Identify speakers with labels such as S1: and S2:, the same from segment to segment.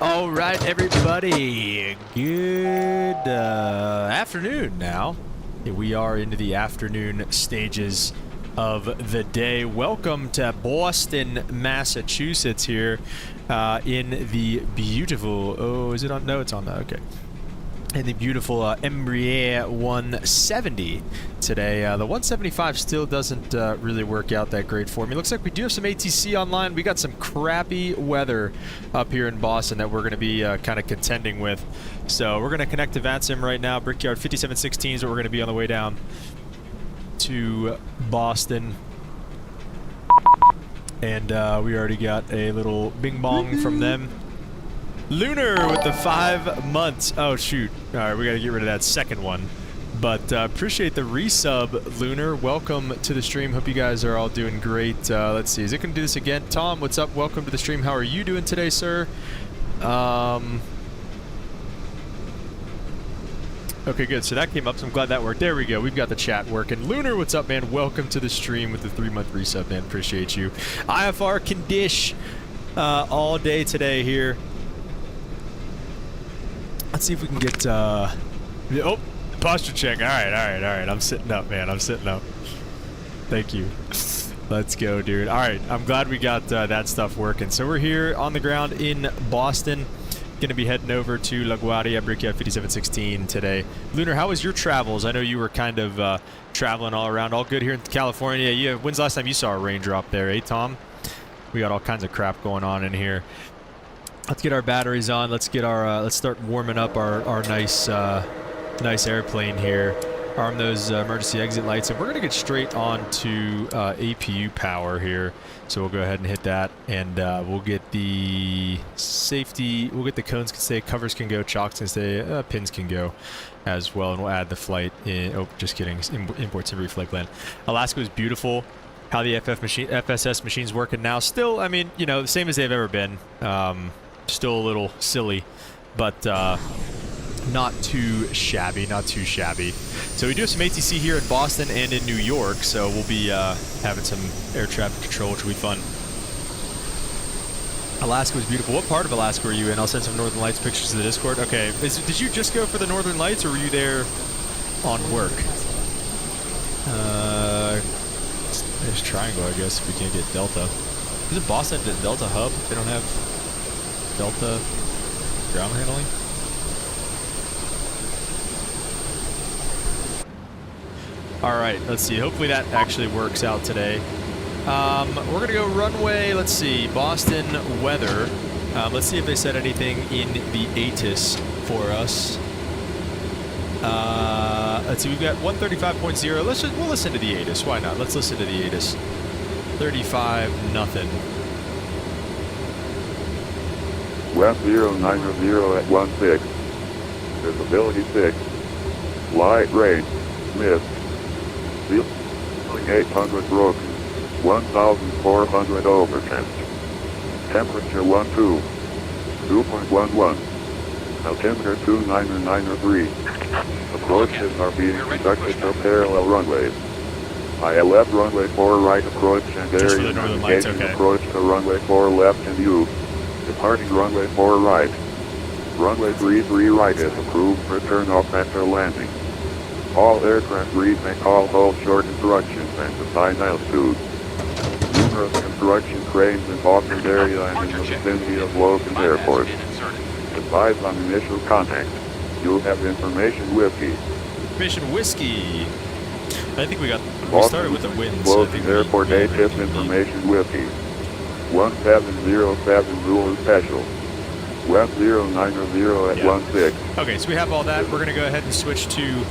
S1: All right, everybody. Good afternoon now. We are into the afternoon stages of the day. Welcome to Boston, Massachusetts here in the beautiful... Oh, is it on? No, it's on that. Okay. In the beautiful Embraer 170 today. The 175 still doesn't really work out that great for me. Looks like we do have some ATC online. We got some crappy weather up here in Boston that we're going to be kind of contending with. So we're going to connect to VATSIM right now. Brickyard 5716 is what we're going to be on the way down to Boston. And we already got a little bing bong from them. Lunar with the 5 months. Oh, shoot. All right, we got to get rid of that second one. But appreciate the resub, Lunar. Welcome to the stream. Hope you guys are all doing great. Let's see. Is it going to do this again? Tom, what's up? Welcome to the stream. How are you doing today, sir? Okay, good. So that came up, so I'm glad that worked. There we go. We've got the chat working. Lunar, what's up, man? Welcome to the stream with the 3-month resub, man. Appreciate you. IFR can dish all day today here. Let's see if we can get, oh, posture check. All right. I'm sitting up, man. I'm sitting up. Thank you. Let's go, dude. All right. I'm glad we got that stuff working. So we're here on the ground in Boston. Going to be heading over to LaGuardia, Brickyard 5716 today. Lunar, how was your travels? I know you were kind of traveling all around. All good here in California. When's the last time you saw a raindrop there, eh, Tom? We got all kinds of crap going on in here. Let's get our batteries on. Let's get our let's start warming up our nice nice airplane here. Arm those emergency exit lights, and we're gonna get straight on to APU power here. So we'll go ahead and hit that, and we'll get the safety. We'll get the cones can stay, covers can go, chocks can stay, pins can go as well, and we'll add the flight in. Oh, just kidding. Imports and reflight land. Alaska was beautiful. How the FSS machine's working now. Still, I mean, you know, the same as they've ever been. Still a little silly, but not too shabby, So we do have some ATC here in Boston and in New York, so we'll be having some air traffic control, which will be fun. Alaska was beautiful. What part of Alaska were you in? I'll send some Northern Lights pictures to the Discord. Okay, did you just go for the Northern Lights, or were you there on work? There's Triangle, I guess, if we can't get Delta. Isn't Boston a Delta hub? They don't have Delta ground handling? Alright, let's see. Hopefully that actually works out today. We're going to go runway, let's see, Boston weather. Let's see if they said anything in the ATIS for us. Let's see, we've got 135.0. We'll listen to the ATIS. Why not? Let's listen to the ATIS. 35 nothing.
S2: West 090 at 16. Visibility 6. Light rain. Mist. Ceiling 800 broken. 1,400 overcast. Temperature 12. 2.11. Altimeter 29903. Approaches are being conducted to parallel runways. ILF runway 4 right approach and area navigation approach to runway 4 left and U. Departing runway 4 right. Runway 33 right is approved for turn-off after landing. All aircraft read may call hold short instructions and assign altitude. Numerous construction cranes in Boston area and in the vicinity of Logan Airport. Advise on initial contact. You'll have information whiskey.
S1: Information whiskey. I think we started with the winds.
S2: Logan Airport ATIS information whiskey. 1707 Zulu Special. West 090 at 16.
S1: Okay, so we have all that. We're going to go ahead and switch to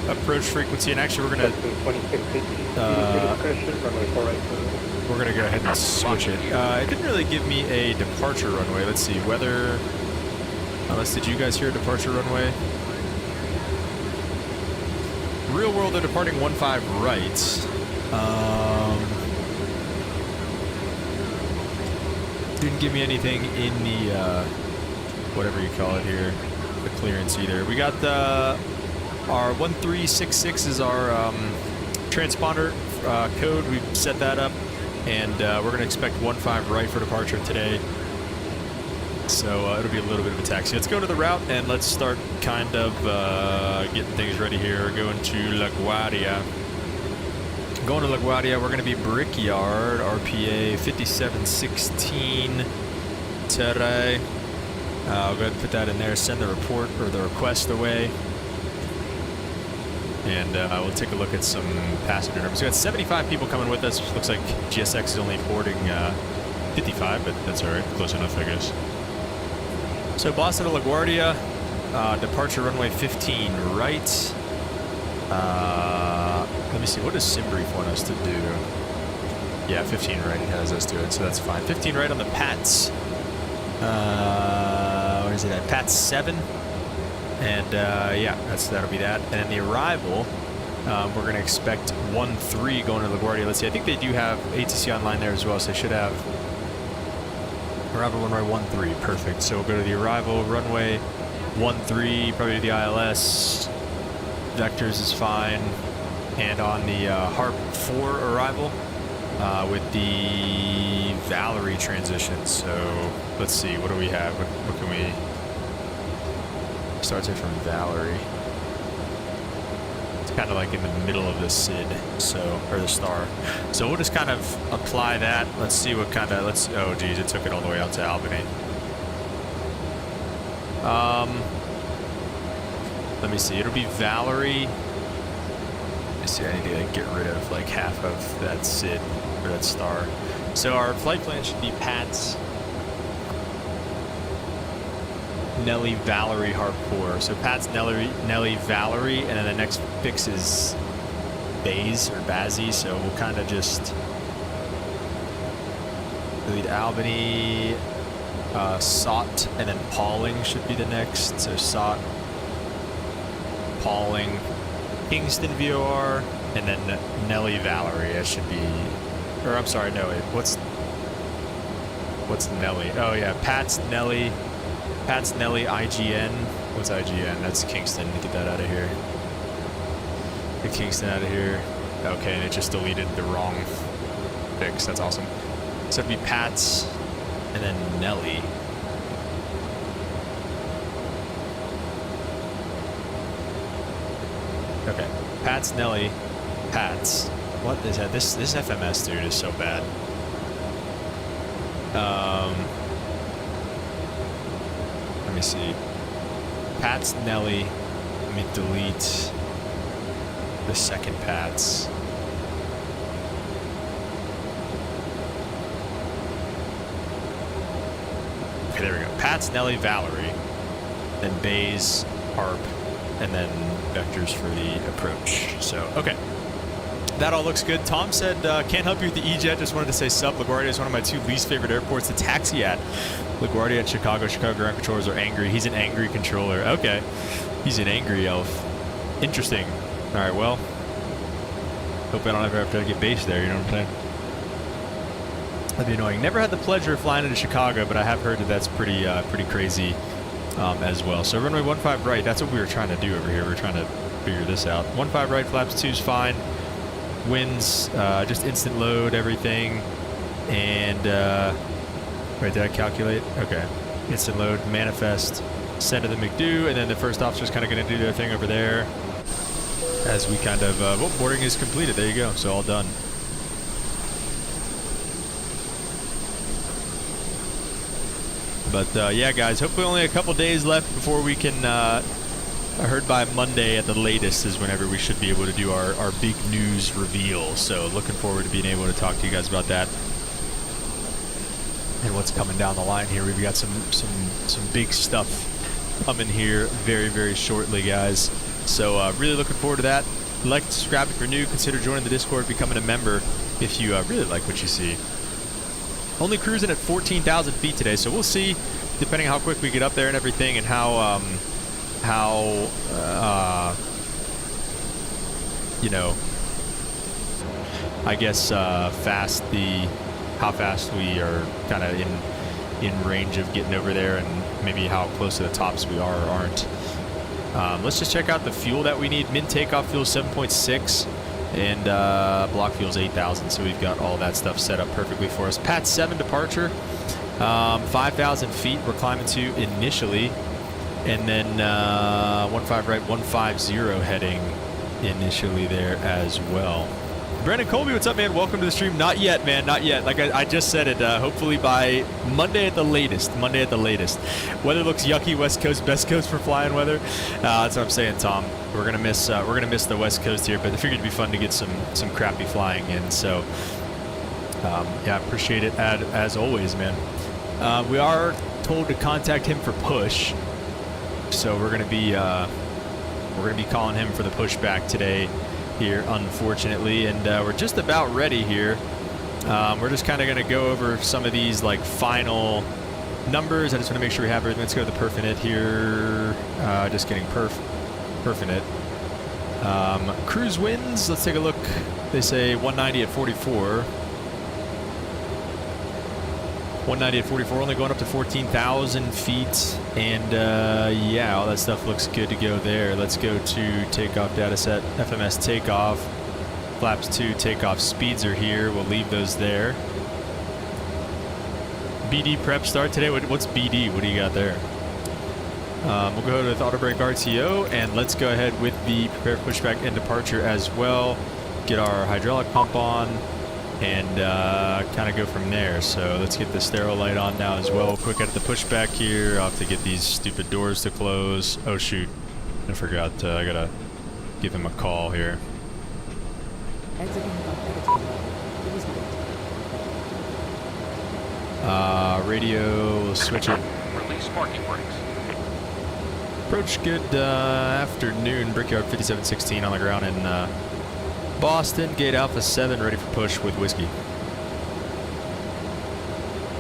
S1: approach frequency, and actually we're going to go ahead and switch it. It didn't really give me a departure runway. Let's see, weather. Did you guys hear a departure runway? Real world, they're departing 15 right. Didn't give me anything in the, whatever you call it here, the clearance either. We got our 1366 is our transponder code. We've set that up, and we're going to expect 15 right for departure today. So it'll be a little bit of a taxi. Let's go to the route and let's start kind of getting things ready here. Going to LaGuardia. Going to LaGuardia, we're going to be Brickyard, RPA 5716 today. I'll go ahead and put that in there, send the report or the request away. And we'll take a look at some passenger numbers. We got 75 people coming with us. Looks like GSX is only boarding 55, but that's all right. Close enough, I guess. So Boston to LaGuardia, departure runway 15 right. Let me see, what does SimBrief want us to do? Yeah, 15 right, it has us do it, so that's fine. 15 right on the Pats. What is it at? Pats 7. And yeah, that'll be that. And then the arrival, we're going to expect 1-3 going to LaGuardia. Let's see, I think they do have ATC online there as well, so they should have arrival runway 13. Perfect. So we'll go to the arrival runway 13, probably to the ILS. Vectors is fine. And on the HARP 4 arrival with the Valerie transition. So let's see, what do we have? What can we... Starts here from Valerie. It's kind of like in the middle of the SID, so, or the star. So we'll just kind of apply that. Let's see what kind of, oh geez, it took it all the way out to Albany. Let me see, it'll be Valerie. Let me see, I need to like, get rid of like half of that SID, or that star. So our flight plan should be Pats, Nelly, Valerie, HARP 4. So Pat's Nelly, Valerie, and then the next fix is Baze or Bazzy. So we'll kind of just delete Albany, Sot, and then Pauling should be the next. So Sot, Pauling, Kingston VOR, and then Nelly, Valerie. That should be, or I'm sorry, no, wait, what's Nelly? Oh yeah, Pat's Nelly, IGN. What's IGN? That's Kingston. Get that out of here. Get Kingston out of here. Okay, and it just deleted the wrong fix. That's awesome. So it'd be Pat's and then Nelly. Okay, Pat's, Nelly, Pat's. What is that? This FMS dude is so bad. Let me see. Pat's, Nelly. Let me delete the second Pat's. Okay, there we go. Pat's, Nelly, Valerie. Then Baze, HARP, and then vectors for the approach. So, okay. That all looks good. Tom said, can't help you with the Ejet. Just wanted to say sup. LaGuardia is one of my 2 least favorite airports to taxi at. LaGuardia and Chicago. Chicago ground controllers are angry. He's an angry controller. Okay. He's an angry elf. Interesting. All right, well. Hope I don't ever have to get based there, you know what I'm saying? That'd be annoying. Never had the pleasure of flying into Chicago, but I have heard that that's pretty crazy as well. So runway 15 right, that's what we were trying to do over here. We were trying to figure this out. 15 right, flaps 2 is fine. Winds, just instant load everything. And, wait, did I calculate? Okay. Instant load, manifest, send to the McDo, and then the first officer's kind of going to do their thing over there. As we kind of, well, boarding is completed. There you go. So all done. But yeah, guys, hopefully only a couple days left before we can, I heard by Monday at the latest is whenever we should be able to do our big news reveal. So looking forward to being able to talk to you guys about that and what's coming down the line here. We've got some big stuff coming here very, very shortly, guys. So really looking forward to that. Like, subscribe if you're new. Consider joining the Discord, becoming a member if you really like what you see. Only cruising at 14,000 feet today, so we'll see, depending on how quick we get up there and everything, and how you know, I guess how fast we are kind of in range of getting over there, and maybe how close to the tops we are or aren't. Let's just check out the fuel that we need. Min takeoff fuel 7.6. And block fuel's 8,000, so we've got all that stuff set up perfectly for us. Pat 7 departure. 5,000 feet we're climbing to initially, and then 15 right, 150 heading initially there as well. Brandon Colby, what's up, man? Welcome to the stream. Not yet, man. Not yet. Like I just said it. Hopefully by Monday at the latest. Monday at the latest. Weather looks yucky. West Coast, best coast for flying weather. That's what I'm saying, Tom. We're gonna miss the West Coast here, but I figured it'd be fun to get some crappy flying in. So yeah, appreciate it as always, man. We are told to contact him for push, so we're gonna be calling him for the pushback today here, unfortunately, and we're just about ready here. We're just kind of going to go over some of these like final numbers. I just want to make sure we have everything. Let's go to the perfinite here. Just getting perfinite. Cruise winds, let's take a look. They say 190 at 44. 190 at 44, only going up to 14,000 feet, and yeah, all that stuff looks good to go there. Let's go to takeoff data set, FMS takeoff, flaps 2 takeoff speeds are here. We'll leave those there. BD prep start today. What's BD? What do you got there? We'll go ahead with auto brake RTO, and let's go ahead with the prepare pushback and departure as well. Get our hydraulic pump on, and kind of go from there. So let's get the stereo light on now as well. Quick at the pushback here. I'll have to get these stupid doors to close. Oh shoot, I forgot. I gotta give him a call here. Radio, we'll switch it.
S3: Release parking brakes.
S1: Approach, good afternoon. Brickyard 5716 on the ground in Boston, gate Alpha 7, ready for push with whiskey.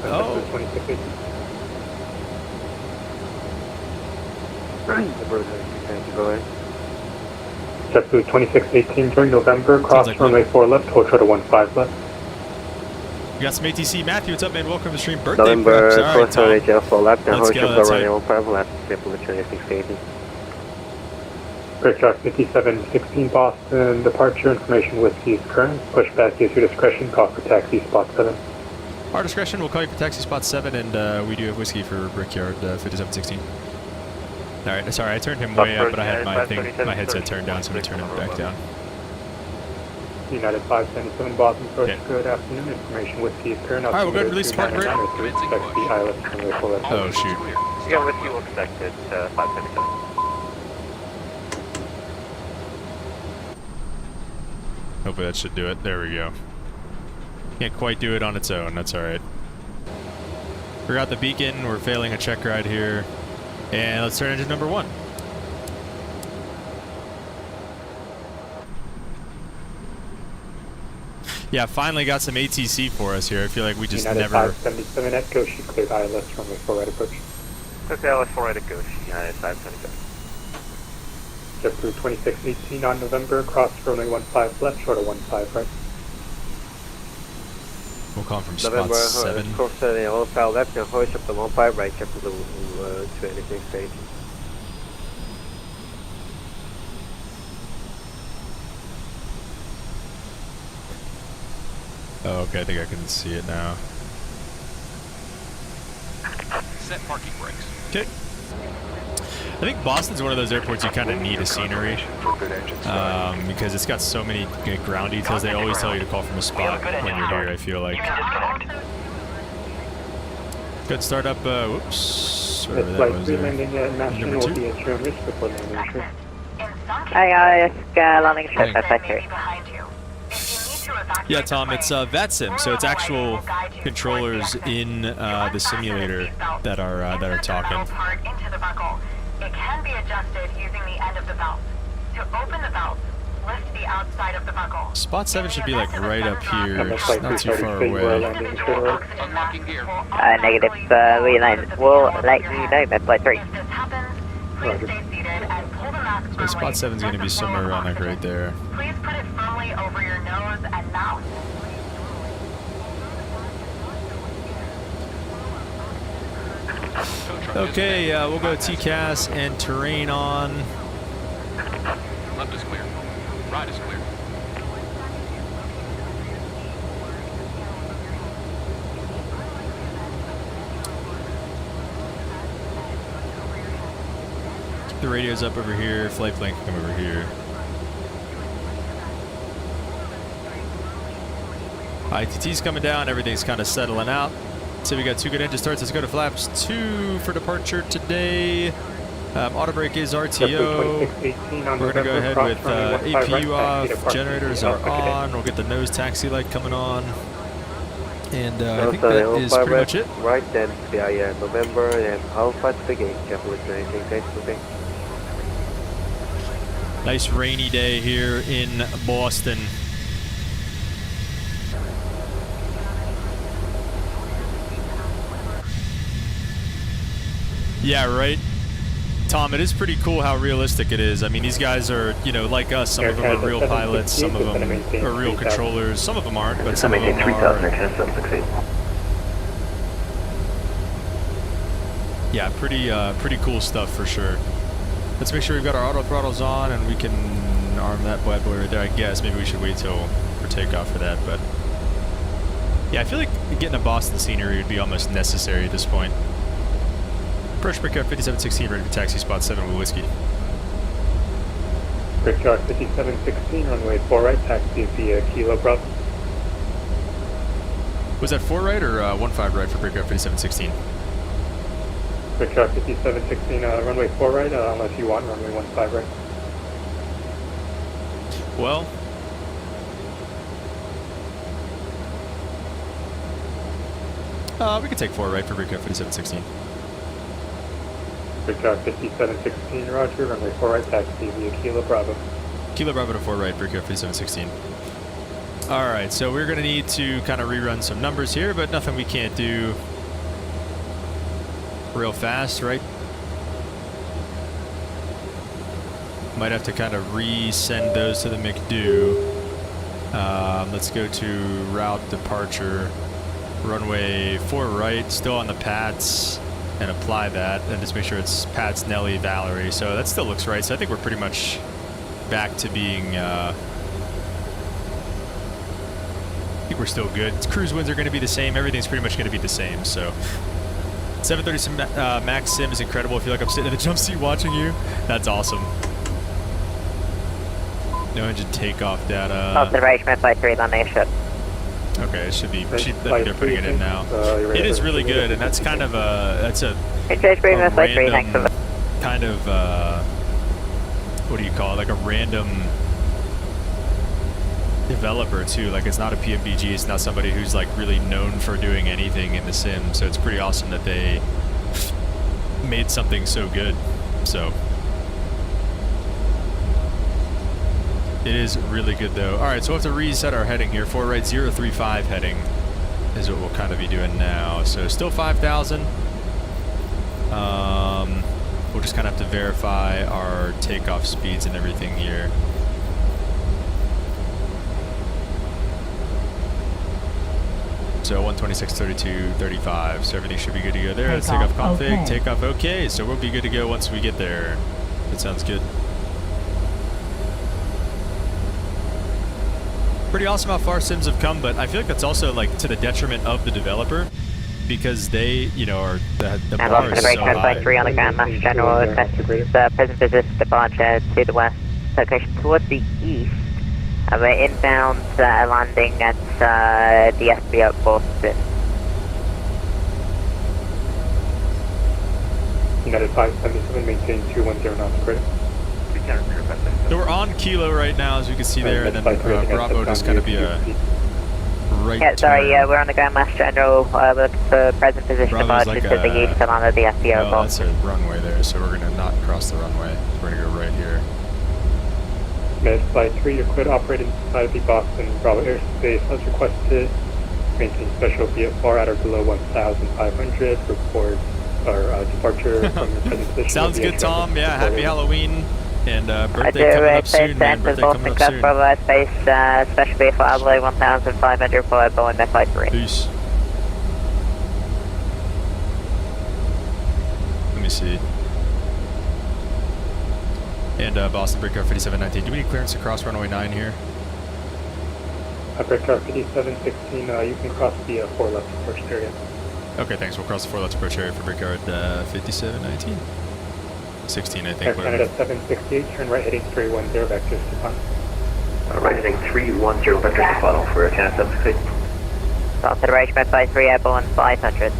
S1: Oh.
S4: JetBlue 2618 during November, cross
S1: like
S4: runway 4 left, hold short of 15 left.
S1: We got some ATC. Matthew, what's up, man? Welcome to the stream. Birthday
S5: November,
S1: preps. All right,
S5: cross runway
S1: Tom.
S5: 4 left, and hold
S1: Let's
S5: short
S1: go,
S5: of
S1: that's
S5: runway 15 left, JetBlue 2618.
S4: Brickyard 5716 Boston, departure information whiskey is current, pushback is your discretion, call for taxi spot 7.
S1: Our discretion, we'll call you for taxi spot 7, and we do have whiskey for Brickyard 5716. All right, sorry, I turned him way up, but I had my headset turned down, so I'm going to turn it back down.
S4: United 577 Boston, approach, good afternoon, information whiskey is current.
S1: All right, we'll go ahead and release the parking brake. Oh, shoot.
S5: Yeah, whiskey will expect it, 577.
S1: Hopefully that should do it. There we go. Can't quite do it on its own. That's all right. Forgot the beacon. We're failing a check ride here. And let's turn engine number 1. Yeah, finally got some ATC for us here. I feel like we just
S4: United
S1: never...
S4: 577 at Goshi, cleared ILS runway 4 right approach.
S5: Okay, ILS 4 right at Goshi, United 577.
S4: JetBlue 2618 on November, cross runway 15 left, short of 15 right.
S1: We'll call from spot
S5: November,
S1: 7.
S5: cross runway 15 left, and hold short of 15 right, JetBlue 2618.
S1: Oh, okay, I think I can see it now.
S3: Set parking brakes.
S1: Okay. I think Boston's one of those airports you kind of need a scenery, because it's got so many good ground details. They always tell you to call from a spot when you're here, I feel like. Good start up, whoops, whatever that was there. Number 2.
S6: Hi guys, landing strip FSS.
S1: Yeah, Tom, it's VATSIM, so it's actual controllers in the simulator that are talking.
S7: It can be adjusted using the end of the belt. To open the belt, lift the outside of the buckle.
S1: Spot 7 should be like right up here, it's not too far away.
S3: Unlocking gear.
S6: Negative, reline. We'll let you know by flight 3.
S7: If this happens, please stay seated and pull the mask
S1: So
S7: firmly.
S1: spot 7's going to be somewhere around like right there.
S7: Please put it firmly over your nose and mouth.
S1: Okay, we'll go TCAS and terrain on.
S3: Left is clear. Right is clear.
S1: The radio's up over here. Flight plan can come over here. ITT's coming down. Everything's kind of settling out. So we got 2 good engine starts. Let's go to flaps 2 for departure today. Auto brake is RTO. We're going to go ahead with APU off. Generators are on. We'll get the nose taxi light coming on. And I think that is pretty much it.
S5: Right, then CIA November and Alpha to the gate. Careful with anything. Thanks for being.
S1: Nice rainy day here in Boston. Yeah, right. Tom, it is pretty cool how realistic it is. I mean, these guys are, you know, like us. Some of them are real pilots, some of them are real controllers, some of them aren't, but some of them are. Yeah, pretty cool stuff for sure. Let's make sure we've got our auto throttles on and we can arm that bad boy right there. I guess maybe we should wait till for takeoff for that, but yeah, I feel like getting a Boston scenery would be almost necessary at this point. Approach Brickyard 5716, ready for taxi spot 7 with whiskey.
S4: Brickyard 5716, runway 4 right, taxi via Kilo Bravo.
S1: Was that 4 right or 15 right for Brickyard 5716?
S4: Brickyard 5716, runway 4 right, unless you want runway 15 right.
S1: Well, we could take 4 right for Brickyard 5716.
S4: Brickyard 5716, roger, runway 4 right, taxi via Kilo Bravo.
S1: Kilo Bravo to 4 right, Brickyard 5716. Alright, so we're going to need to kind of rerun some numbers here, but nothing we can't do real fast, right? Might have to kind of resend those to the McDo. Let's go to route departure, runway 4 right, still on the Pats. And apply that, and just make sure it's Pat's, Nelly, Valerie. So that still looks right. So I think we're pretty much back to being. I think we're still good. Cruise winds are going to be the same. Everything's pretty much going to be the same. So 730 max sim is incredible. I feel like I'm sitting in the jump seat watching you. That's awesome. No engine takeoff data.
S6: Observation at Flight 3, landing a ship.
S1: Okay, it should be. They're putting it in now. It is really good, and that's kind of a random kind of what do you call it? Like a random developer too. Like it's not a PMBG. It's not somebody who's like really known for doing anything in the sim. So it's pretty awesome that they made something so good. So. It is really good though. Alright, so we'll have to reset our heading here. 4 right 035 heading is what we'll kind of be doing now. So still 5,000. We'll just kind of have to verify our takeoff speeds and everything here. So 126.32.35. So everything should be good to go there. Let's take off config, okay. Takeoff okay. So we'll be good to go once we get there. That sounds good. Pretty awesome how far sims have come, but I feel like that's also like to the detriment of the developer because they, you know, are the bar is so high. 3 on the ground, Master General,
S6: present business departure to the west, location towards the east. We're inbound, landing at the SBO at Boston.
S4: United 577, maintain 210 knots grid.
S1: So we're on Kilo right now, as you can see there, and then Bravo just kind of be a right
S6: yeah, sorry,
S1: turn.
S6: we're on the ground, Master General. Look for present position departure
S1: like
S6: to the east and on the FBO.
S1: Oh, that's a runway there, so we're going to not cross the runway. We're going to go right here.
S4: Med Flight 3, you're clear to operate inside the Boston Bravo airspace as requested. Maintain special VFR at or below 1,500. Report our departure from your present position.
S1: Sounds good, Tom. Yeah, happy Halloween. And birthday coming up soon, man. Birthday coming up soon.
S6: Space, special VFR below 1,500 for Boeing Med Flight 3.
S1: Peace. Let me see. And Boston Brickyard 5719. Do we need clearance to cross runway 9 here?
S4: Brickyard 5716, you can cross the 4 left approach area.
S1: Okay, thanks. We'll cross the 4 left approach area for Brickyard 5719. 16, I
S4: Air
S1: think.
S4: Canada
S1: Whatever.
S4: 768, turn right heading 310, vectors to final.
S5: Right heading 310, vector to final for Canada 768.
S6: Consideration by flight 3 airborne 500.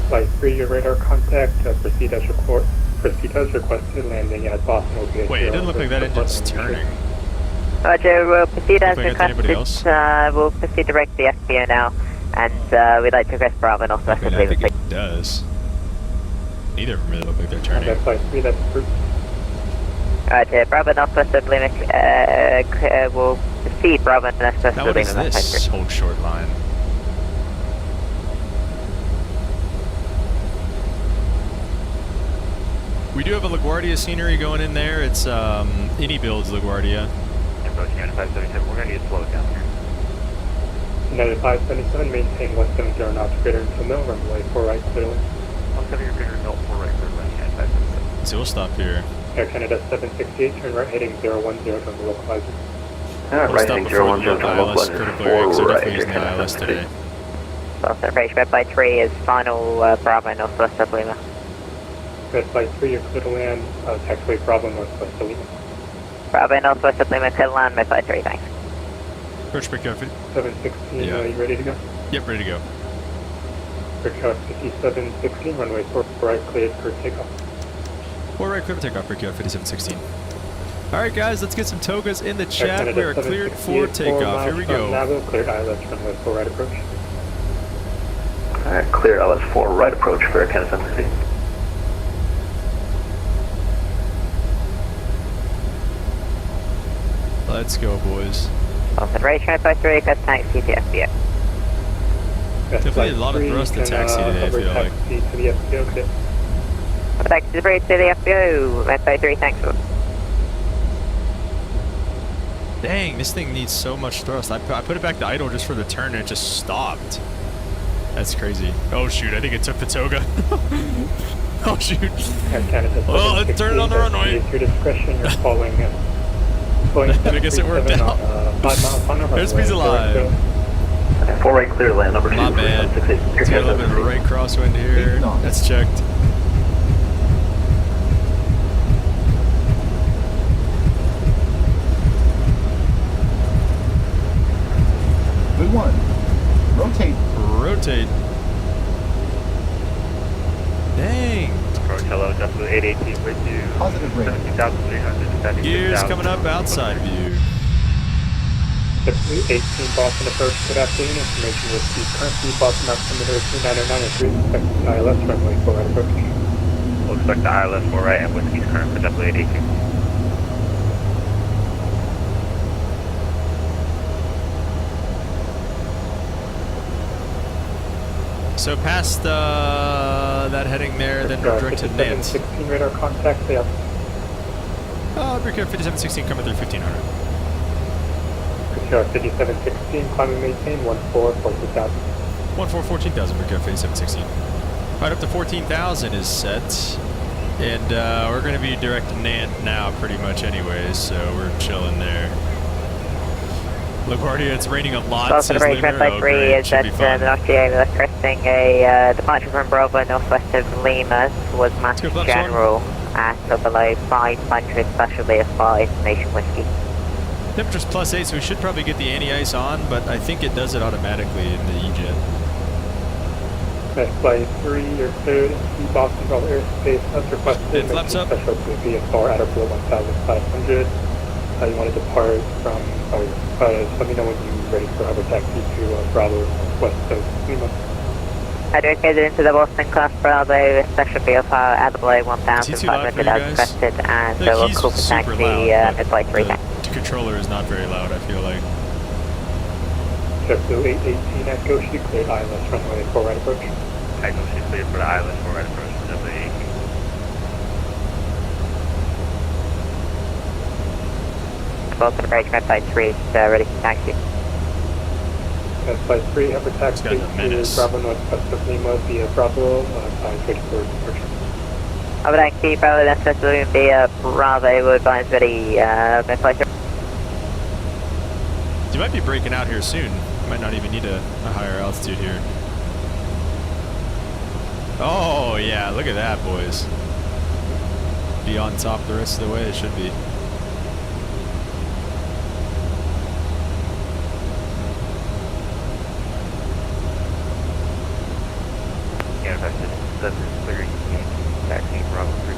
S4: Flight 3, your radar contact, proceed as requested, landing at Boston will be at
S1: Wait, it doesn't look like that engine's turning.
S6: Roger, we'll proceed as
S1: Looking at anybody else?
S6: requested. We'll proceed direct to the FBO now, and we'd like to request Bravo Northwest
S1: I
S6: of
S1: mean, I think
S6: Lima.
S1: it does. Neither of them really look like they're turning.
S4: Flight 3, that's approved.
S6: Roger, Bravo Northwest of Lima, we'll proceed Bravo Northwest
S1: Now
S6: of
S1: what
S6: Lima.
S1: is this? Hold short line. We do have a LaGuardia scenery going in there. It's Inibuilds LaGuardia.
S5: Approach Canada 577, we're going to need to slow it down here.
S4: United 577, maintain 170 knots greater until mill, runway 4 right, clearly.
S5: 170 greater, no, 4 right, clear, land Canada 577.
S1: So we'll stop here.
S4: Air Canada 768, turn right heading 010 to the localizer.
S5: Alright,
S1: We'll
S5: right
S1: stop
S5: heading
S1: before
S5: 010
S1: the
S5: to the
S1: ILS
S5: localizer.
S1: critical area, 'cause they're
S5: 4 right,
S1: definitely using the
S5: Canada
S1: ILS today.
S5: 768.
S6: Consideration by flight 3 is final Bravo Northwest of Lima.
S4: Red Flight 3, you're clear to land, taxiway Bravo Northwest of Lima.
S6: Bravo Northwest of Lima, clear to land by flight 3, thanks.
S1: Approach break out.
S4: 716,
S1: Yeah.
S4: you ready to go?
S1: Yep, ready to go.
S4: Breakout 5716, runway 4 right, cleared for takeoff.
S1: 4 right, clear for takeoff. Break out 5716. Alright guys, let's get some togas in the
S4: Air
S1: chat.
S4: Canada
S1: We are cleared for
S4: 768, 4
S1: takeoff. Here we
S4: miles from
S1: go.
S4: Navo, cleared ILS, runway 4 right approach.
S5: Alright, clear ILS 4 right approach for Canada 768.
S1: Let's go, boys.
S6: Consideration by flight 3, request taxi to FBO.
S1: Definitely a lot of thrust to taxi today, I feel like.
S4: Taxi to the FBO, clear.
S6: Taxi to the FBO, by flight 3, thanks.
S1: Dang, this thing needs so much thrust. I put it back to idle just for the turn and it just stopped. That's crazy. Oh shoot, I think it took the toga. Oh shoot.
S4: Air Canada
S1: Well, let's turn it on the
S4: 768,
S1: runway.
S4: It's your discretion, you're following
S1: I guess it worked out.
S4: 5 mile final runway.
S1: Airspeed's alive.
S5: 4 right, clear land number 2
S1: My
S5: for
S1: bad.
S5: 768.
S1: Let's get a little bit of a right crosswind here. That's checked.
S8: Good one. Rotate.
S1: Rotate. Dang.
S5: Approach hello, Delta 818 with you.
S8: Positive rate.
S5: 17,300.
S1: Gears coming up outside view.
S4: JetBlue 18 Boston approach, good afternoon. Information received currently Boston altimeter 2909 and 3 expecting ILS runway 4 right approach.
S5: We'll expect the ILS 4 right and with east current for JetBlue 818.
S1: So past that heading there, then we're direct to Nance.
S4: 5716 radar contact, they have
S1: Break out 5716 coming through 1500.
S4: Secure 5716, climbing maintain 14,000.
S1: 14,000, break out 5716. Right up to 14,000 is set. And we're going to be direct to Nant now pretty much anyways, so we're chilling there. LaGuardia, it's raining a lot, says
S6: Consideration
S1: Lunar.
S6: by
S1: Oh,
S6: 3
S1: great.
S6: is
S1: Should
S6: that
S1: be
S6: the
S1: fun.
S6: Northgate is requesting a departure from Bravo northwest of Lima towards Mass
S1: go, Flaps
S6: General at or below 500, specially as 5 Nation Whiskey.
S1: Temperature's +8, so we should probably get the anti-ice on, but I think it does it automatically in the Ejet.
S4: Next flight 3, you're cleared to Boston Bravo airspace as requested.
S1: It flaps up.
S4: Special to VFR at or below 1,500. You want to depart from, let me know when you're ready for hover taxi to Bravo west of Lima.
S6: Headed into the Boston class Bravo, special VFR at or below
S1: Is he too loud for
S6: 1,500
S1: you
S6: as
S1: guys?
S6: requested, and
S1: Like,
S6: we'll
S1: he's
S6: call for
S1: super
S6: taxi
S1: loud,
S6: mid-flight 3.
S1: the controller is not very loud, I feel like.
S4: JetBlue 818 at Goshi, cleared ILS runway 4 right approach.
S5: Echo, she's cleared for the ILS 4 right approach for JetBlue 818.
S6: Boston approach mid-flight 3 is ready for taxi.
S4: Next flight 3, hover taxi
S1: This guy's a menace.
S4: to Bravo northwest of Lima via Bravo, sign ready for departure.
S6: Over taxi, Bravo northwest of Lima via Bravo, would advise ready mid-flight 3.
S1: You might be breaking out here soon. Might not even need a higher altitude here. Oh, yeah, look at that, boys. be on top the rest of the way. It should be.
S6: Yeah, that's clear. Taxi Bravo 3.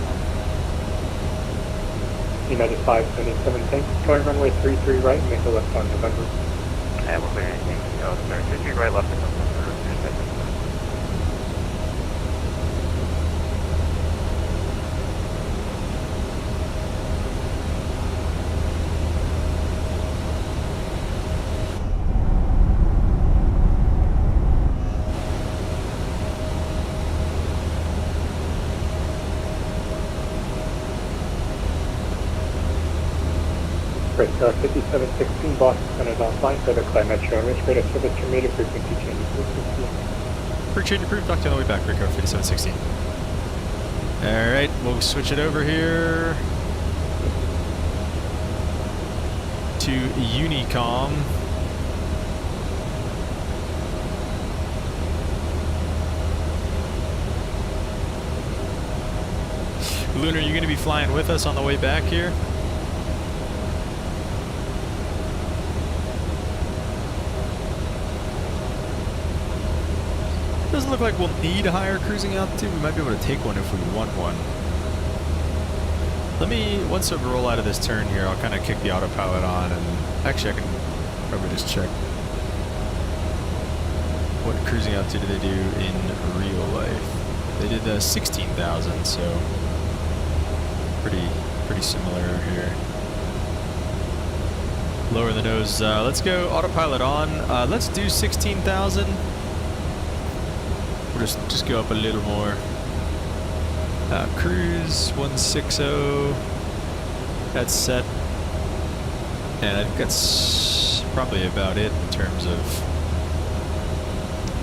S4: United 577, thanks. Going runway 33 right and make a left on November.
S6: Yeah, we're clear. Oh, sorry. 33 right, left and November.
S4: Great, 5716 Boston Center offline for the climate show. Risk rate of service terminated, frequency change.
S1: Quick change approved. Talk to you on the way back. Rico 5716. Alright, we'll switch it over here to Unicom. Lunar, you going to be flying with us on the way back here? Doesn't look like we'll need a higher cruising altitude. We might be able to take one if we want one. Let me, once I roll out of this turn here, I'll kind of kick the autopilot on, and actually I can probably just check what cruising altitude do they do in real life. They did 16,000, so pretty similar here. Lower the nose. Let's go autopilot on. Let's do 16,000. We'll just go up a little more. Cruise 160. That's set. And I think that's probably about it in terms of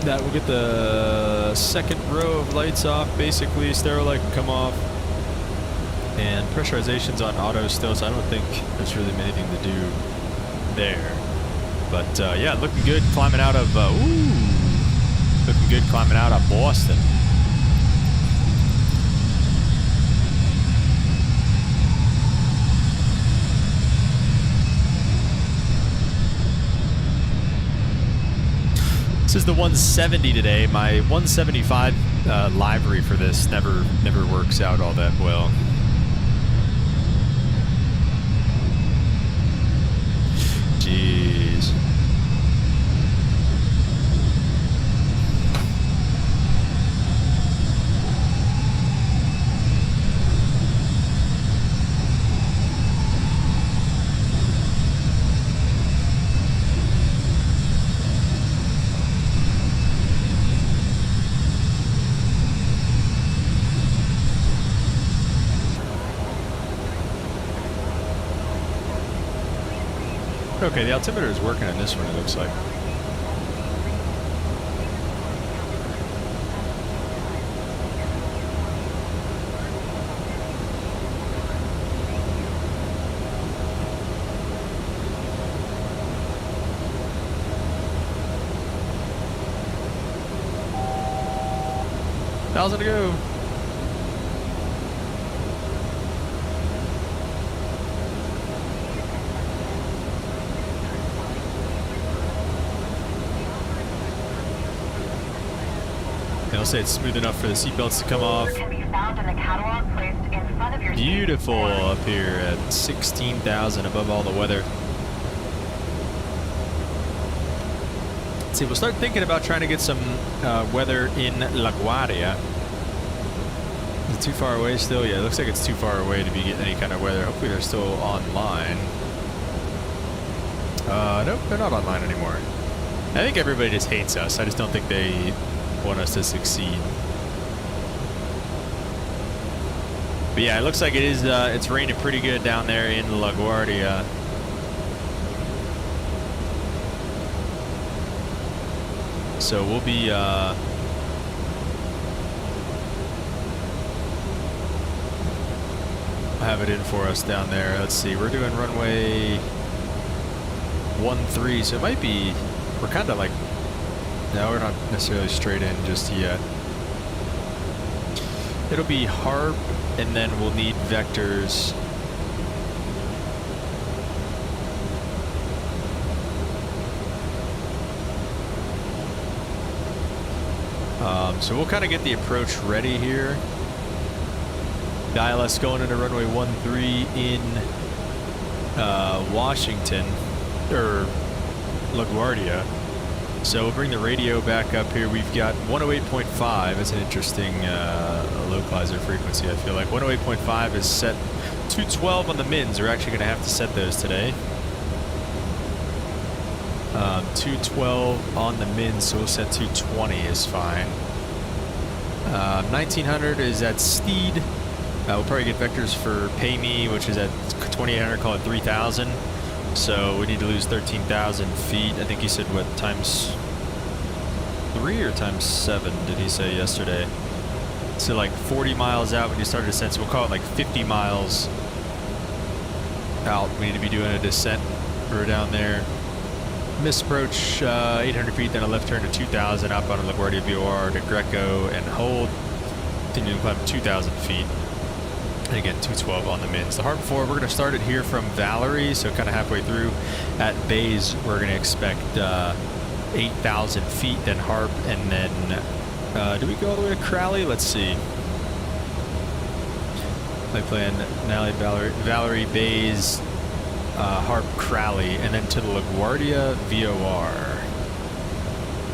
S1: that. We'll get the second row of lights off. Basically, stereo light can come off. And pressurization's on auto still, so I don't think there's really anything to do there. But yeah, looking good climbing out of, looking good climbing out of Boston. This is the 170 today. My 175 livery for this never works out all that well. Jeez. Okay, the altimeter is working on this one, it looks like. $1,000 to go. They'll say it's smooth enough for the seatbelts to come off. Beautiful up here at 16,000 above all the weather. Let's see, we'll start thinking about trying to get some weather in LaGuardia. Is it too far away still? Yeah, it looks like it's too far away to be getting any kind of weather. Hopefully they're still online. Nope, they're not online anymore. I think everybody just hates us. I just don't think they want us to succeed. But yeah, it looks like it is. It's raining pretty good down there in LaGuardia. So we'll be have it in for us down there. Let's see. We're doing runway 13, so it might be. We're kind of like. No, we're not necessarily straight in just yet. It'll be and then we'll need vectors. So we'll kind of get the approach ready here. ILS going into runway 13 in Washington, or LaGuardia. So we'll bring the radio back up here. We've got 108.5. It's an interesting localizer frequency, I feel like. 108.5 is set. 212 on the mins. We're actually going to have to set those today. 212 on the mins, so we'll set 220 is fine. 1900 is at Steed. We'll probably get vectors for Pay Me, which is at 2800, call it 3000. So we need to lose 13,000 feet. I think he said, what, times 3 or times 7, did he say yesterday? So like 40 miles out when you start a descent, so we'll call it like 50 miles out. We need to be doing a descent for down there. Misapproach 800 feet, then a left turn to 2,000, outbound on LaGuardia VOR to Greco and hold. Continue to climb 2,000 feet. And again, 212 on the mins. The Harp 4, we're going to start it here from Valerie, so kind of halfway through. At Bays, we're going to expect 8,000 feet, then Harp, and then, do we go all the way to Crowley? Let's see. I plan Nally, Valerie, Bays, Harp, Crowley, and then to the LaGuardia VOR.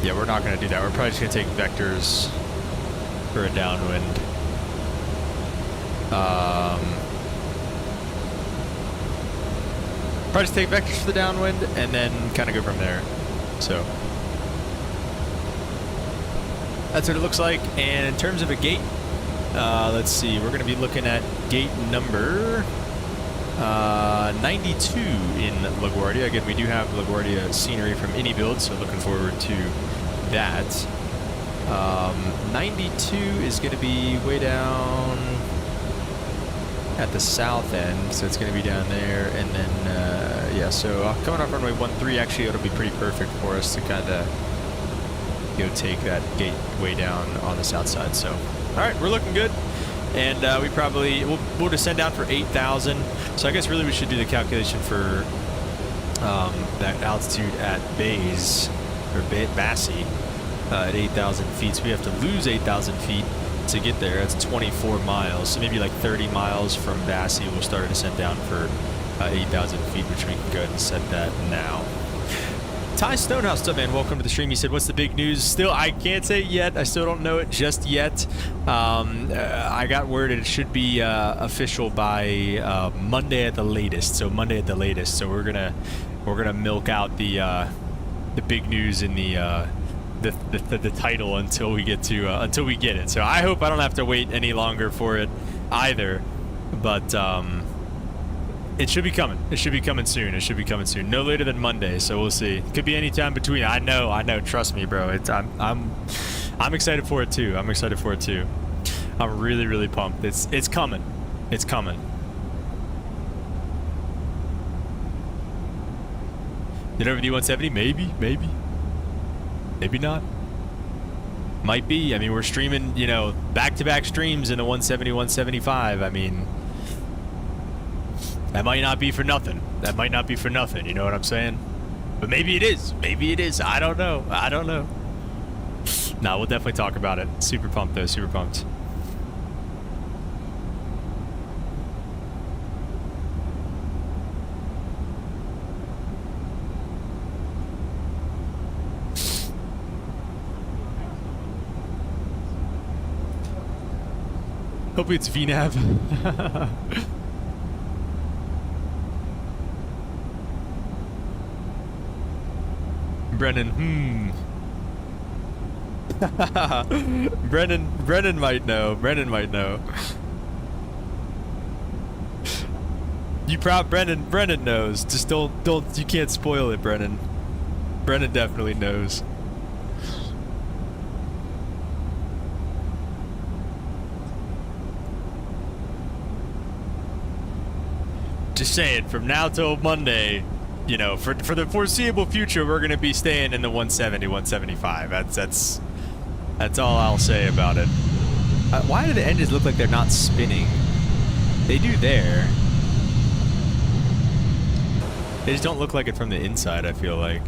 S1: Yeah, we're not going to do that. We're probably just going to take vectors for a downwind. Probably just take vectors for the downwind and then kind of go from there. So that's what it looks like. And in terms of a gate, let's see, we're going to be looking at gate number 92 in LaGuardia. Again, we do have LaGuardia scenery from Inibuilds, so looking forward to that. 92 is going to be way down at the south end, so it's going to be down there, and then yeah, so coming off runway 13, actually it'll be pretty perfect for us to kind of go take that gate way down on the south side. So all right, we're looking good, and we probably we'll descend down for 8,000. So I guess really we should do the calculation for that altitude at Bays or Bassey at 8,000 feet. So we have to lose 8,000 feet to get there. That's 24 miles, so maybe like 30 miles from Bassey we'll start a descent down for 8,000 feet, which we can go ahead and set that now. Ty Stonehouse, what's up, man? Welcome to the stream. He said, what's the big news? Still, I can't say it yet. I still don't know it just yet. I got word it should be official by Monday at the latest. So Monday at the latest. So we're gonna milk out the big news in the title until we get it. So I hope I don't have to wait any longer for it either. But it should be coming. It should be coming soon. It should be coming soon. No later than Monday. So we'll see. Could be any time between. I know. Trust me, bro. I'm excited for it too. I'm excited for it too. I'm really, really pumped. It's coming. It's coming. Did over the E170? Maybe not. Might be. I mean, we're streaming, back-to-back streams in a 170, 175. I mean, that might not be for nothing. You know what I'm saying? But maybe it is. I don't know. Nah, we'll definitely talk about it. Super pumped, though. Super pumped. Hopefully it's VNAV. Brennan, Brennan might know. Brennan knows. Just don't, you can't spoil it, Brennan. Brennan definitely knows. Just saying, from now till Monday, for the foreseeable future, we're gonna be staying in the 170, 175. That's all I'll say about it. Why do the engines look like they're not spinning? They do there. They just don't look like it from the inside, I feel like.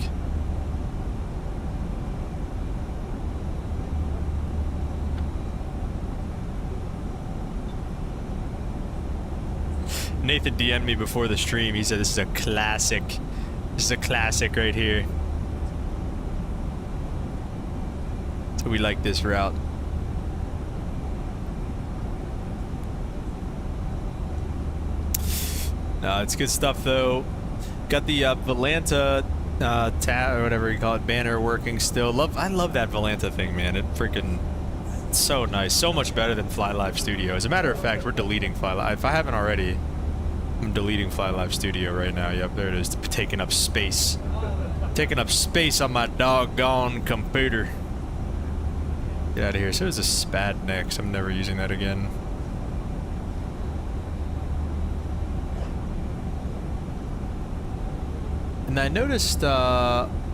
S1: Nathan DM'd me before the stream. He said this is a classic. This is a classic right here. So we like this route. It's good stuff though. Got the Volanta tab or whatever you call it, banner working still. I love that Volanta thing, man. It freaking, it's so nice. So much better than Fly Live Studio. As a matter of fact, we're deleting Fly Live. If I haven't already, I'm deleting Fly Live Studio right now. Yep, there it is. Taking up space. Taking up space on my doggone computer. Get out of here. So there's a SPAD next. I'm never using that again. And I noticed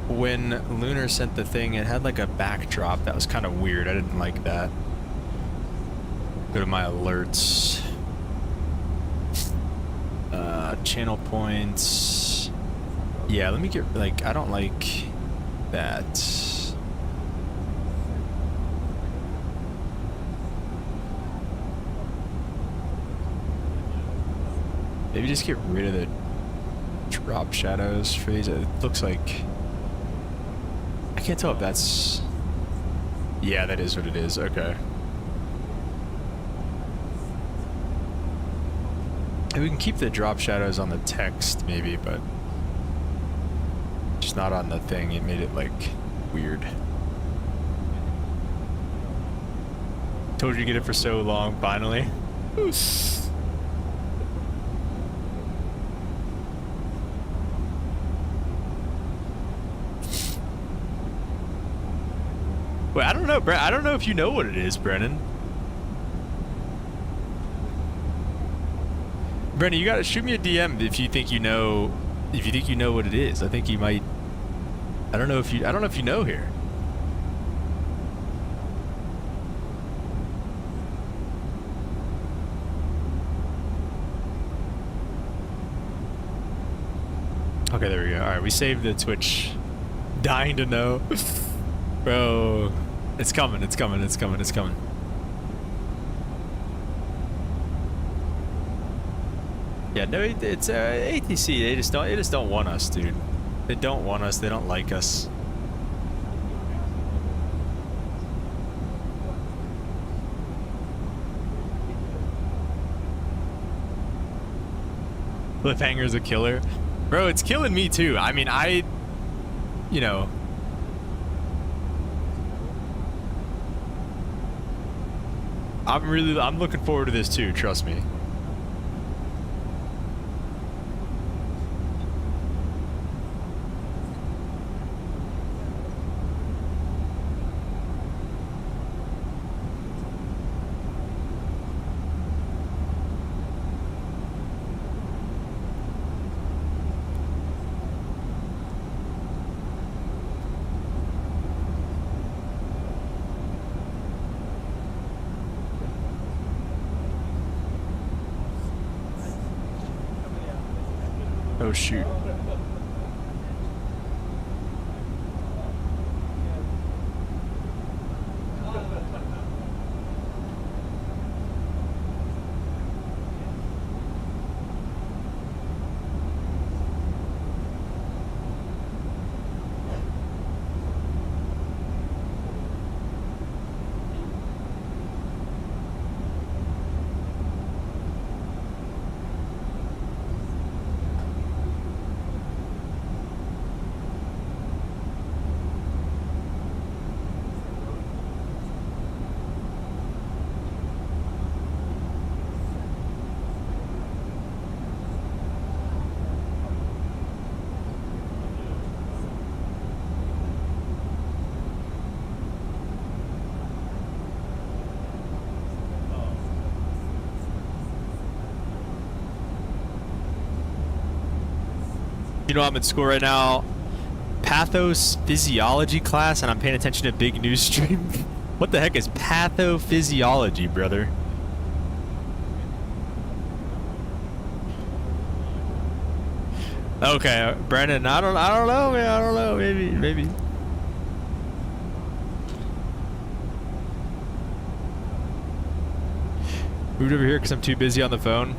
S1: when Lunar sent the thing, it had like a backdrop. That was kind of weird. I didn't like that. Go to my alerts. Channel points. Yeah, let me get, like, I don't like that. Maybe just get rid of the drop shadows for these. It looks like, I can't tell if that's, yeah, that is what it is. Okay. And we can keep the drop shadows on the text maybe, but just not on the thing. It made it like weird. Told you to get it for so long, finally. Wait, I don't know, I don't know if you know what it is, Brennan. Brennan, you gotta shoot me a DM if you think you know, what it is. I think you might. I don't know if you know here. Okay, there we go. All right, we saved the Twitch. Dying to know. Bro, it's coming, it's coming, it's coming, it's coming. Yeah, no, it's ATC. They just don't want us, dude. They don't want us. They don't like us. Cliffhanger's a killer, bro. It's killing me too. I mean, you know. I'm looking forward to this too, trust me. Oh shoot. You know, I'm in school right now, pathophysiology class, and I'm paying attention to big news stream. What the heck is pathophysiology, brother? Okay, Brandon, I don't know, man. I don't know. Maybe. Moved over here because I'm too busy on the phone.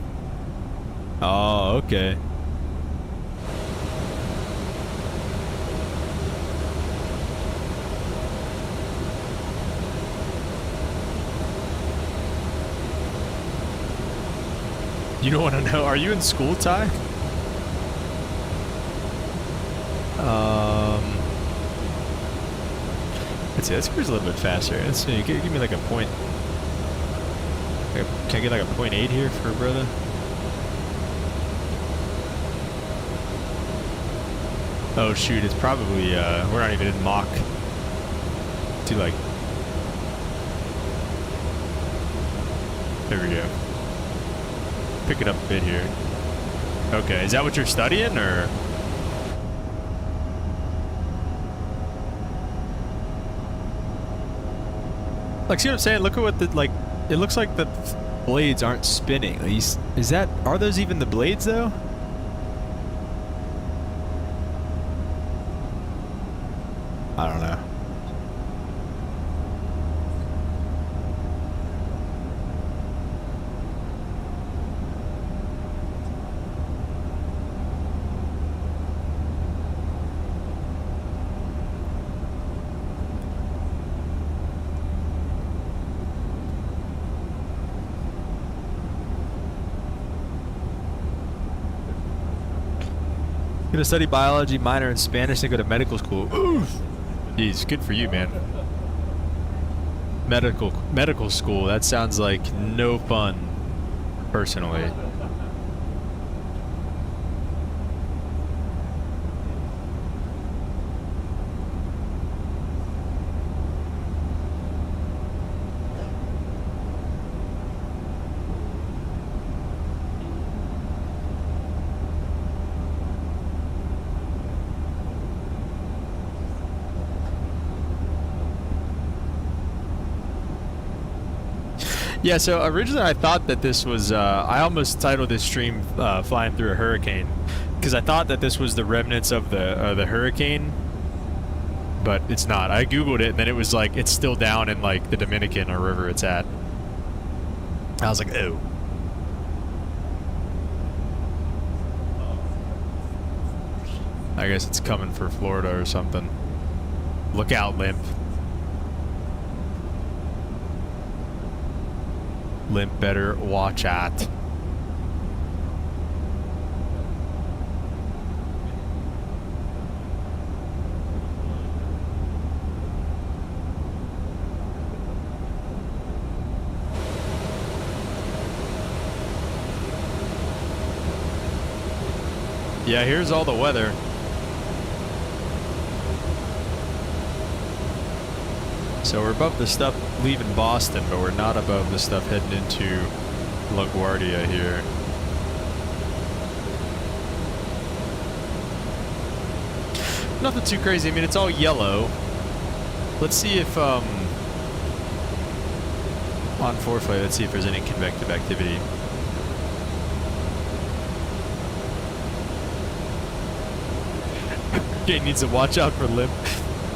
S1: Oh, okay. You don't want to know? Are you in school, Ty? Let's see. Let's cruise a little bit faster. Let's see. Give me like a point. Can I get like a 0.8 here for brother? Oh shoot! It's probably we're not even in Mach. To like. There we go. Pick it up a bit here. Okay, is that what you're studying, or? Like, see what I'm saying? Look at what the, like, it looks like the blades aren't spinning. Is that, are those even the blades, though? I don't know. Gonna study biology, minor in Spanish, and go to medical school. Ooh, jeez, good for you, man. Medical school. That sounds like no fun, personally. Yeah, so originally I thought that this was, I almost titled this stream Flying Through a Hurricane, because I thought that this was the remnants of the hurricane, but it's not. I googled it, and then it was like, it's still down in like the Dominican or wherever it's at. I was like, oh. I guess it's coming for Florida or something. Look out, Limp. Limp better watch out. Yeah, here's all the weather. So we're above the stuff leaving Boston, but we're not above the stuff heading into LaGuardia here. Nothing too crazy. I mean, it's all yellow. Let's see if, on foreflight, let's see if there's any convective activity. Hurricane needs to watch out for Limp.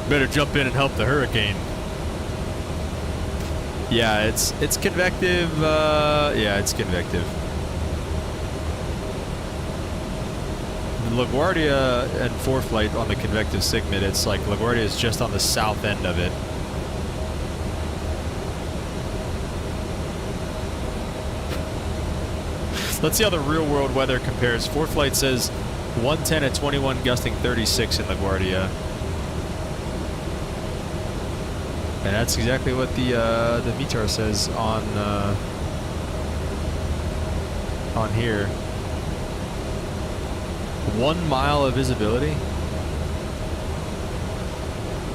S1: Better jump in and help the hurricane. Yeah, it's convective. Yeah, it's convective. LaGuardia and foreflight on the convective segment, it's like LaGuardia is just on the south end of it. Let's see how the real world weather compares. Foreflight says 110 at 21, gusting 36 in LaGuardia. And that's exactly what the VTAR says on here. 1 mile of visibility.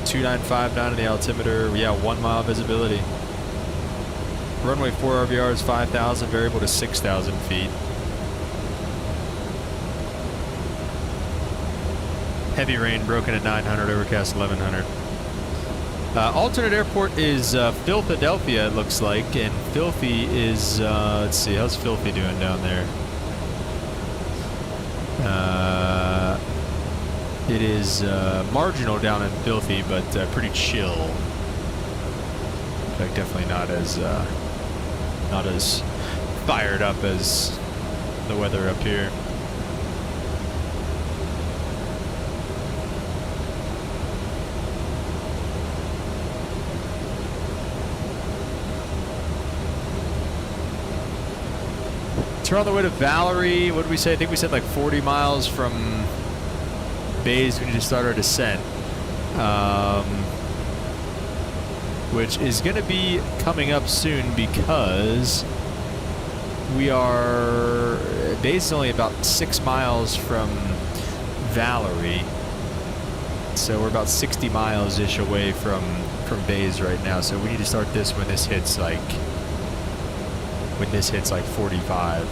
S1: 2959 in the altimeter. Yeah, 1 mile visibility. Runway 4 RVR is 5,000, variable to 6,000 feet. Heavy rain, broken at 900, overcast 1100. Alternate airport is Philadelphia, it looks like, and Filthy is, let's see, how's Filthy doing down there? It is marginal down in Filthy, but pretty chill. In fact, definitely not as fired up as the weather up here. So we're on the way to Valerie. What did we say? I think we said like 40 miles from Bays. We need to start our descent, which is going to be coming up soon because Bays is only about 6 miles from Valerie, so we're about 60 miles-ish away from Bays right now. So we need to start this when this hits like 45.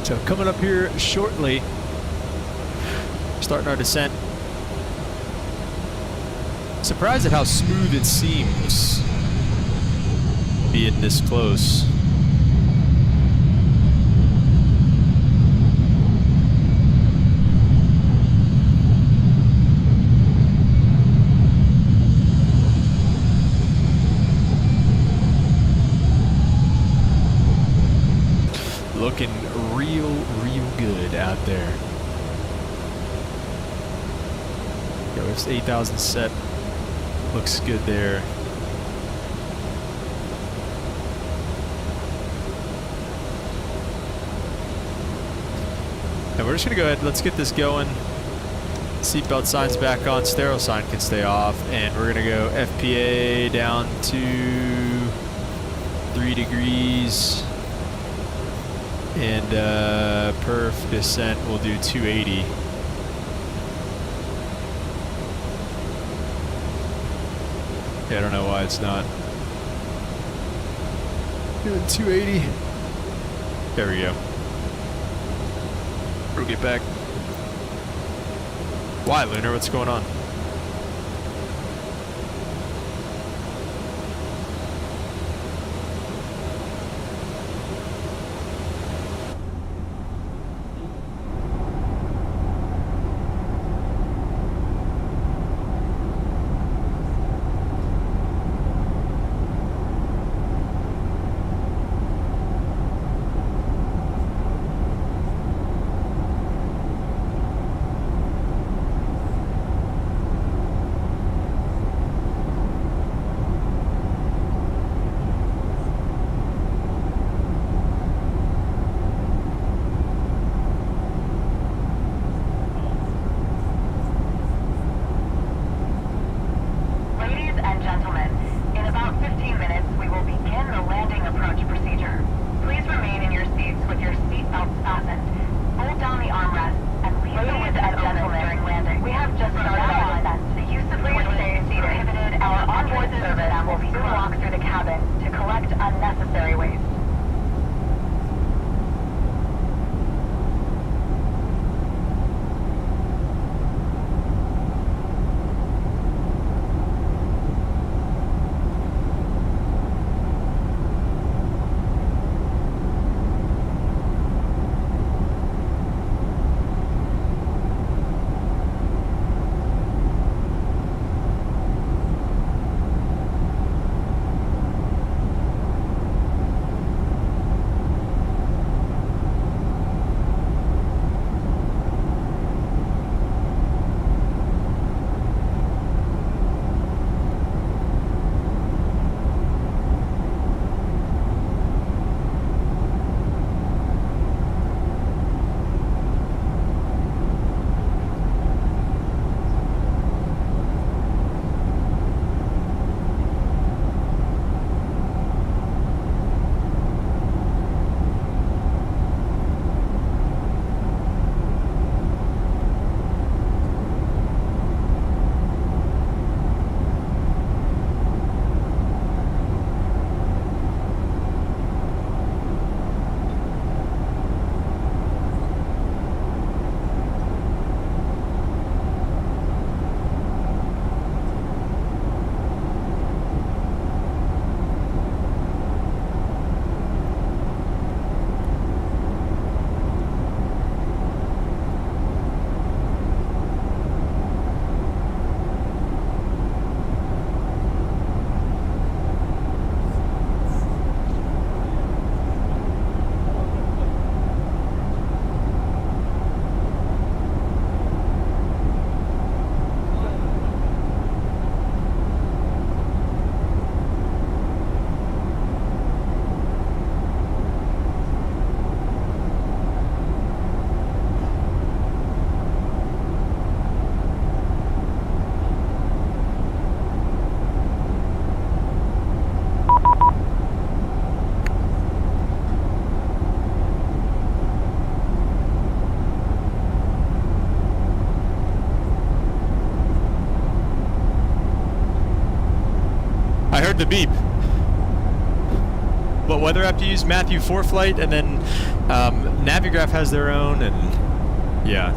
S1: So coming up here shortly, starting our descent. Surprised at how smooth it seems being this close. Looking real good out there. Yo, it's 8,000 set. Looks good there. And we're just gonna go ahead, let's get this going. Seatbelt sign's back on, stereo sign can stay off, and we're gonna go FPA down to 3 degrees. And perf descent we'll do 280. Yeah, I don't know why it's not doing 280. There we go. We'll get back. Why, Lunar? What's going on? the beep. What weather app do you use? Matthew, for flight, and then Navigraph has their own, and yeah.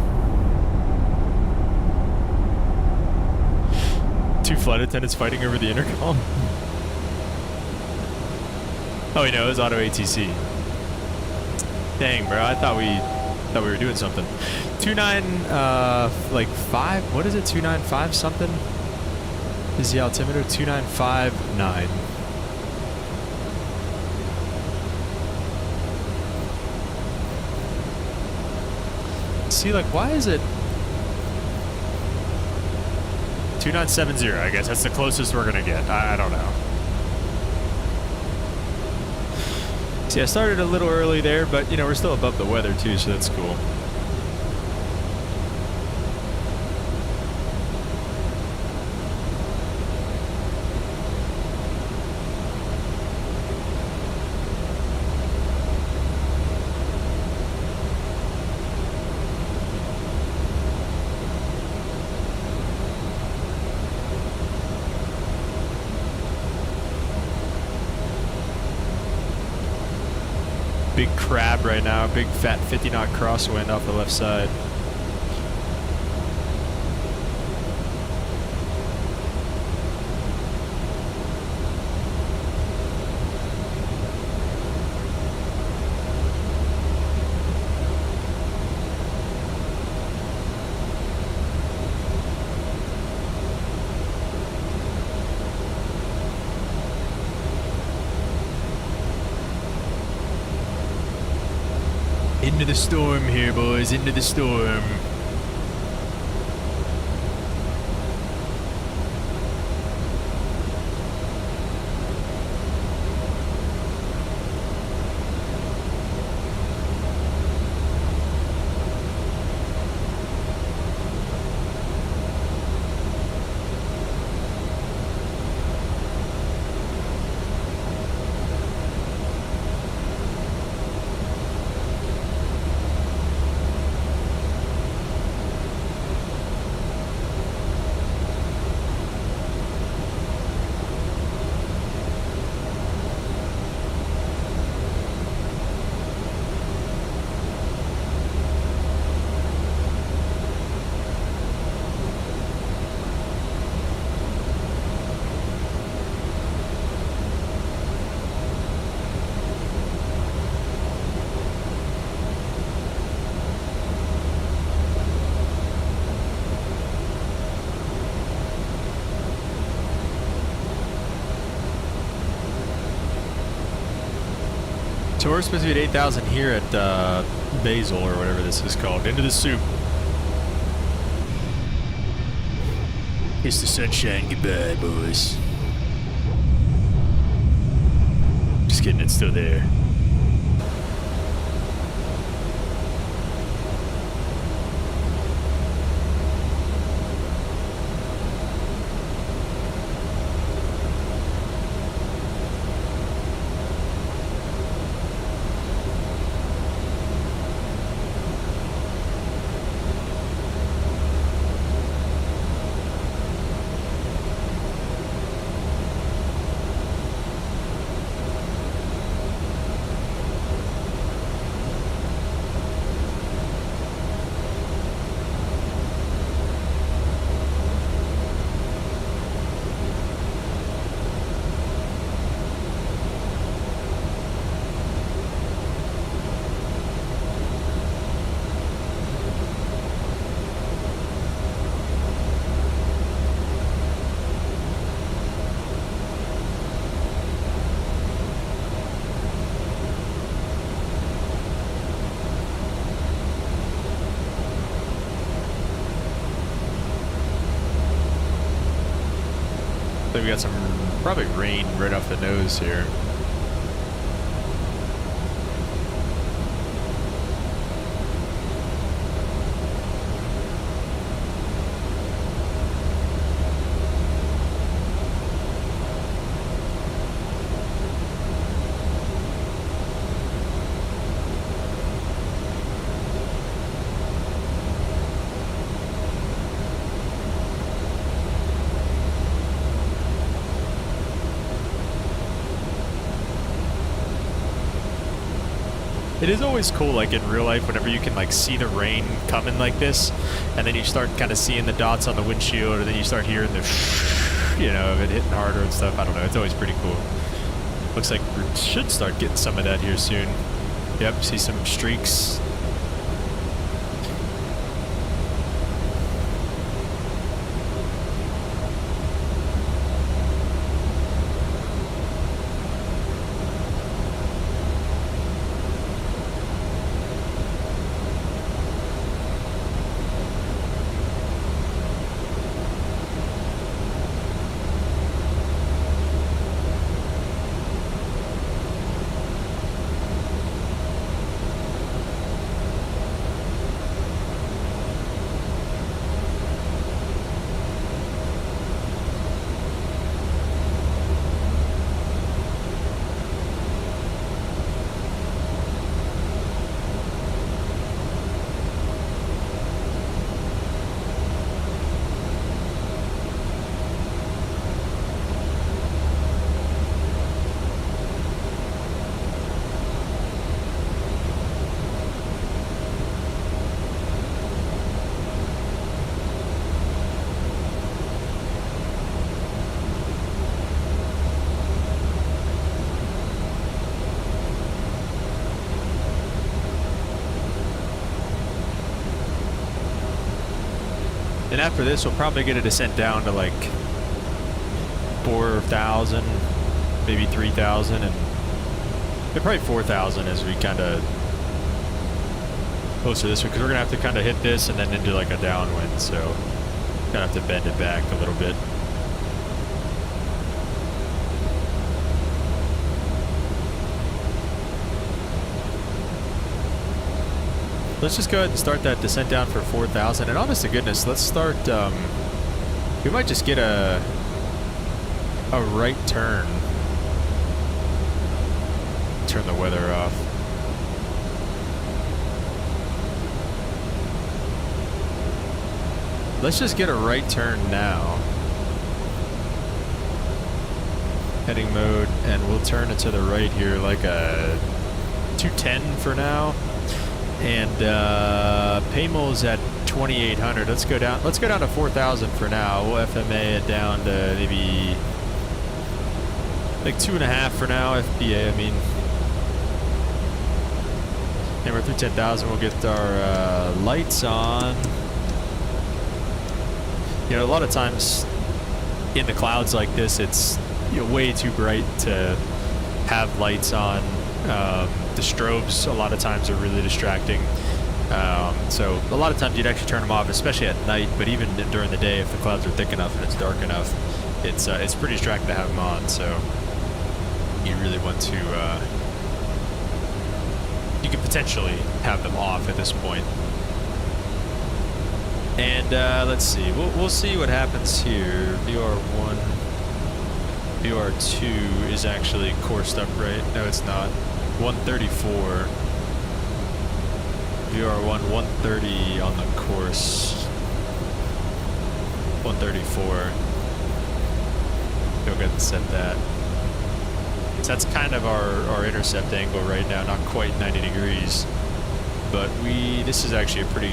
S1: 2 flight attendants fighting over the intercom. Oh, you know, it was auto ATC. Dang, bro, I thought we were doing something. 29 like 5. What is it? 295 something is the altimeter. 2959. See, like, why is it 2970? I guess that's the closest we're gonna get. I don't know. See, I started a little early there, but you know, we're still above the weather too, so that's cool. Big crab right now, big fat 50 knot crosswind off the left side. Into the storm here, boys, into the storm. So we're supposed to be at 8,000 here at Basel or whatever this is called. Into the soup. It's the sunshine goodbye, boys. Just kidding, it's still there. I think we got some probably rain right off the nose here. It is always cool, like in real life, whenever you can like see the rain coming like this, and then you start kind of seeing the dots on the windshield, and then you start hearing the, you know, of it hitting harder and stuff. I don't know. It's always pretty cool. Looks like we should start getting some of that here soon. Yep, see some streaks. And after this, we'll probably get a descent down to like 4,000, maybe 3,000, and probably 4,000 as we kind of closer this way, because we're gonna have to kind of hit this and then into like a downwind, so gonna have to bend it back a little bit. Let's just go ahead and start that descent down for 4,000. And honest to goodness, let's start, we might just get a right turn. Turn the weather off. Let's just get a right turn now. Heading mode, and we'll turn it to the right here like a 210 for now. And Paymol's at 2,800. Let's go down to 4,000 for now. We'll FMA it down to maybe like 2.5 for now. FBA, I mean. And we're through 10,000. We'll get our lights on. You know, a lot of times in the clouds like this, it's, you know, way too bright to have lights on. The strobes a lot of times are really distracting, so a lot of times you'd actually turn them off, especially at night. But even during the day, if the clouds are thick enough and it's dark enough, it's pretty distracting to have them on. So you really want to you could potentially have them off at this point. And let's see, we'll see what happens here. VR1, VR2 is actually coursed up, right? No, it's not. 134. VR1 130 on the course. 134. Go ahead and set that. So that's kind of our intercept angle right now, not quite 90 degrees. But this is actually a pretty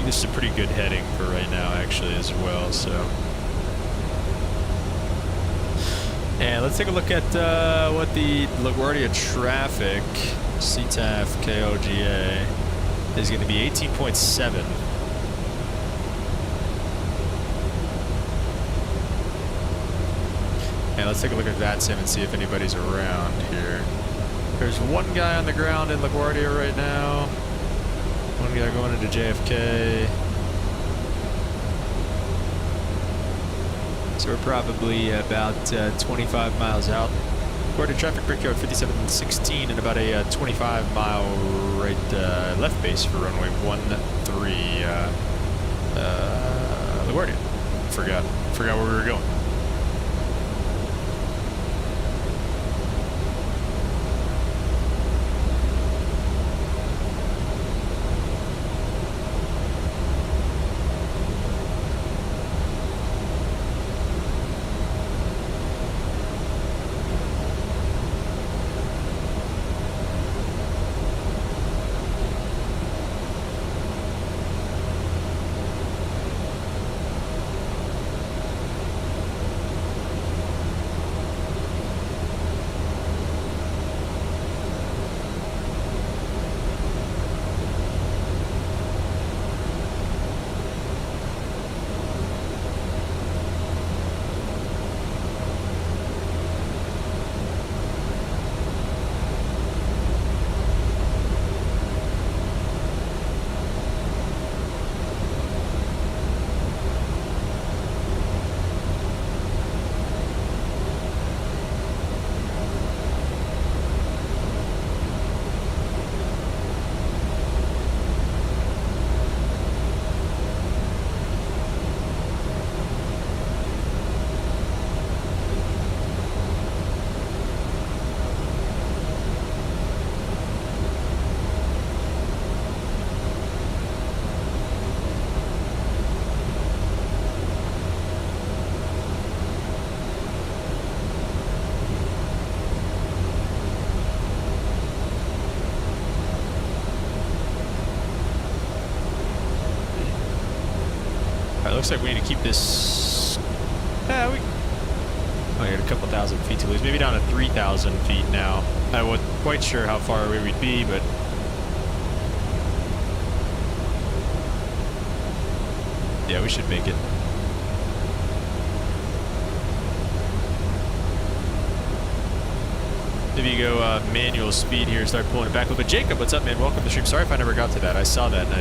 S1: good heading for right now actually as well, so. And let's take a look at what the LaGuardia traffic, CTAF KLGA, is going to be 18.7. And let's take a look at that sim and see if anybody's around here. There's one guy on the ground in LaGuardia right now. One guy going into JFK. So we're probably about 25 miles out. LaGuardia traffic brickyard 5716 and about a 25-mile right left base for runway 13 LaGuardia. Forgot where we were going. Alright, looks like we need to keep this... Yeah, we got a couple thousand feet to lose. Maybe down to 3,000 feet now. I wasn't quite sure how far away we'd be, but... Yeah, we should make it. Maybe you go manual speed here, start pulling it back a little bit. Jacob, what's up, man? Welcome to the stream. Sorry if I never got to that. I saw that, and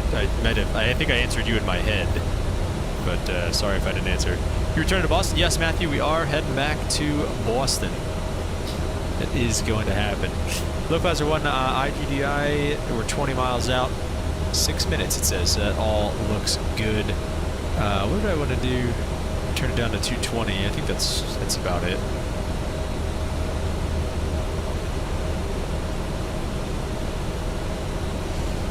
S1: I think I answered you in my head. But sorry if I didn't answer. You return to Boston? Yes, Matthew, we are heading back to Boston. It is going to happen. Localizer 1 IGDI, we're 20 miles out. 6 minutes, it says. That all looks good. What did I want to do? Turn it down to 220. I think that's about it.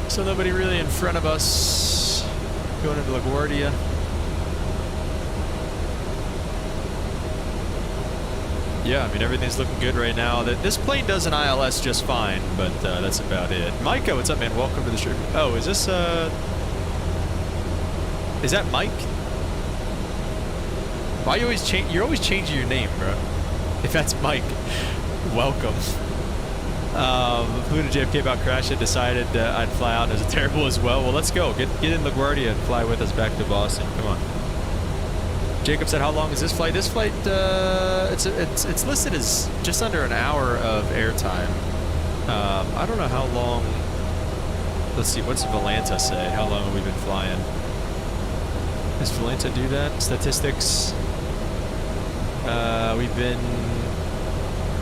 S1: So nobody really in front of us. Going into LaGuardia. Yeah, I mean, everything's looking good right now. This plane does an ILS just fine, but that's about it. Micah, what's up, man? Welcome to the stream. Oh, is this, is that Mike? Why you always change? You're always changing your name, bro. If that's Mike, welcome. Flew to JFK about crash and decided I'd fly out as a terrible as well. Well, let's go. Get in LaGuardia and fly with us back to Boston. Come on. Jacob said, how long is this flight? This flight, it's listed as just under an hour of airtime. I don't know how long. Let's see, what's Valanta say? How long have we been flying? Does Valanta do that? Statistics. We've been...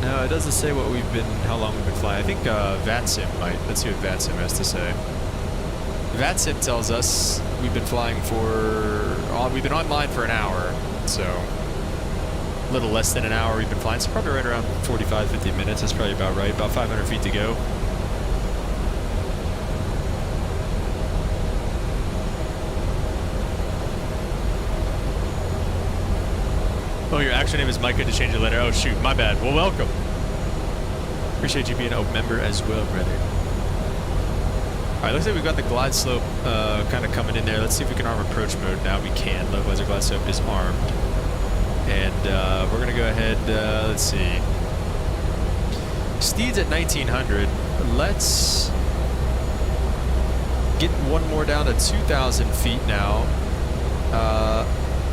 S1: No, it doesn't say what we've been, how long we've been flying. I think VATSIM might. Let's see what VATSIM has to say. VATSIM tells us we've been flying for... we've been online for an hour, so... a little less than an hour we've been flying. So probably right around 45, 50 minutes. That's probably about right. About 500 feet to go. Oh, your actual name is Micah to change it later. Oh, shoot. My bad. Well, welcome. Appreciate you being a member as well, brother. Alright, looks like we've got the glide slope kind of coming in there. Let's see if we can arm approach mode now. We can. Localizer glide slope is armed. And we're going to go ahead, let's see. Steed's at 1900. Let's get one more down to 2,000 feet now.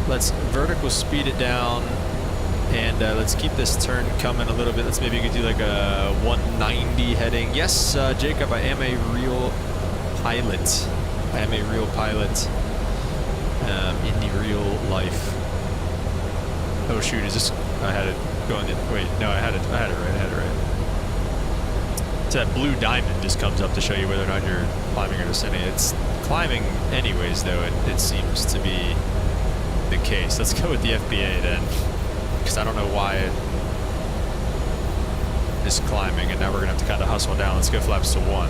S1: Let's vertical speed it down, and let's keep this turn coming a little bit. Let's maybe do like a 190 heading. Yes, Jacob, I am a real pilot. I am a real pilot in the real life. Oh shoot, is this? I had it going. Wait, no, I had it right. So that blue diamond just comes up to show you whether or not you're climbing or descending. It's climbing anyways, though. It seems to be the case. Let's go with the FBA then, because I don't know why it is climbing, and now we're gonna have to kind of hustle down. Let's go flaps to 1.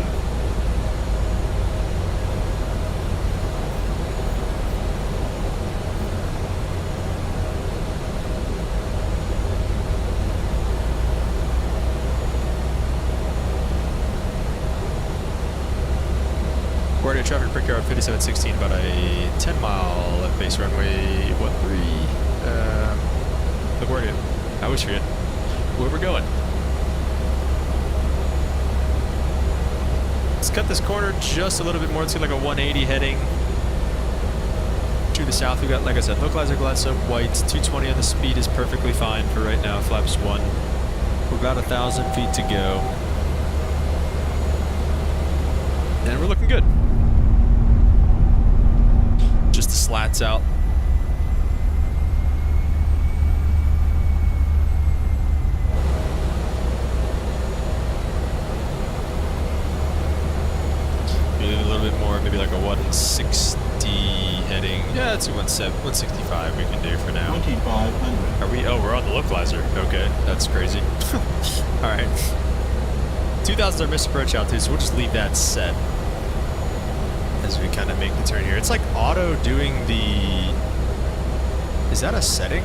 S1: LaGuardia traffic brickyard 5716, about a 10-mile left base runway 13. LaGuardia. I always forget where we're going. Let's cut this corner just a little bit more. Let's get like a 180 heading to the south. We got, like I said, localizer glide slope white. 220 on the speed is perfectly fine for right now. Flaps 1. We're about 1,000 feet to go, and we're looking good. Just the slats out. Maybe a little bit more, maybe like a 160 heading. Yeah, that's a 165 we can do for now.
S8: 2,500.
S1: Are we? Oh, we're on the localizer. Okay, that's crazy. All right. 2,000 is our missed approach altitude, so we'll just leave that set as we kind of make the turn here. It's like auto doing the... Is that a setting?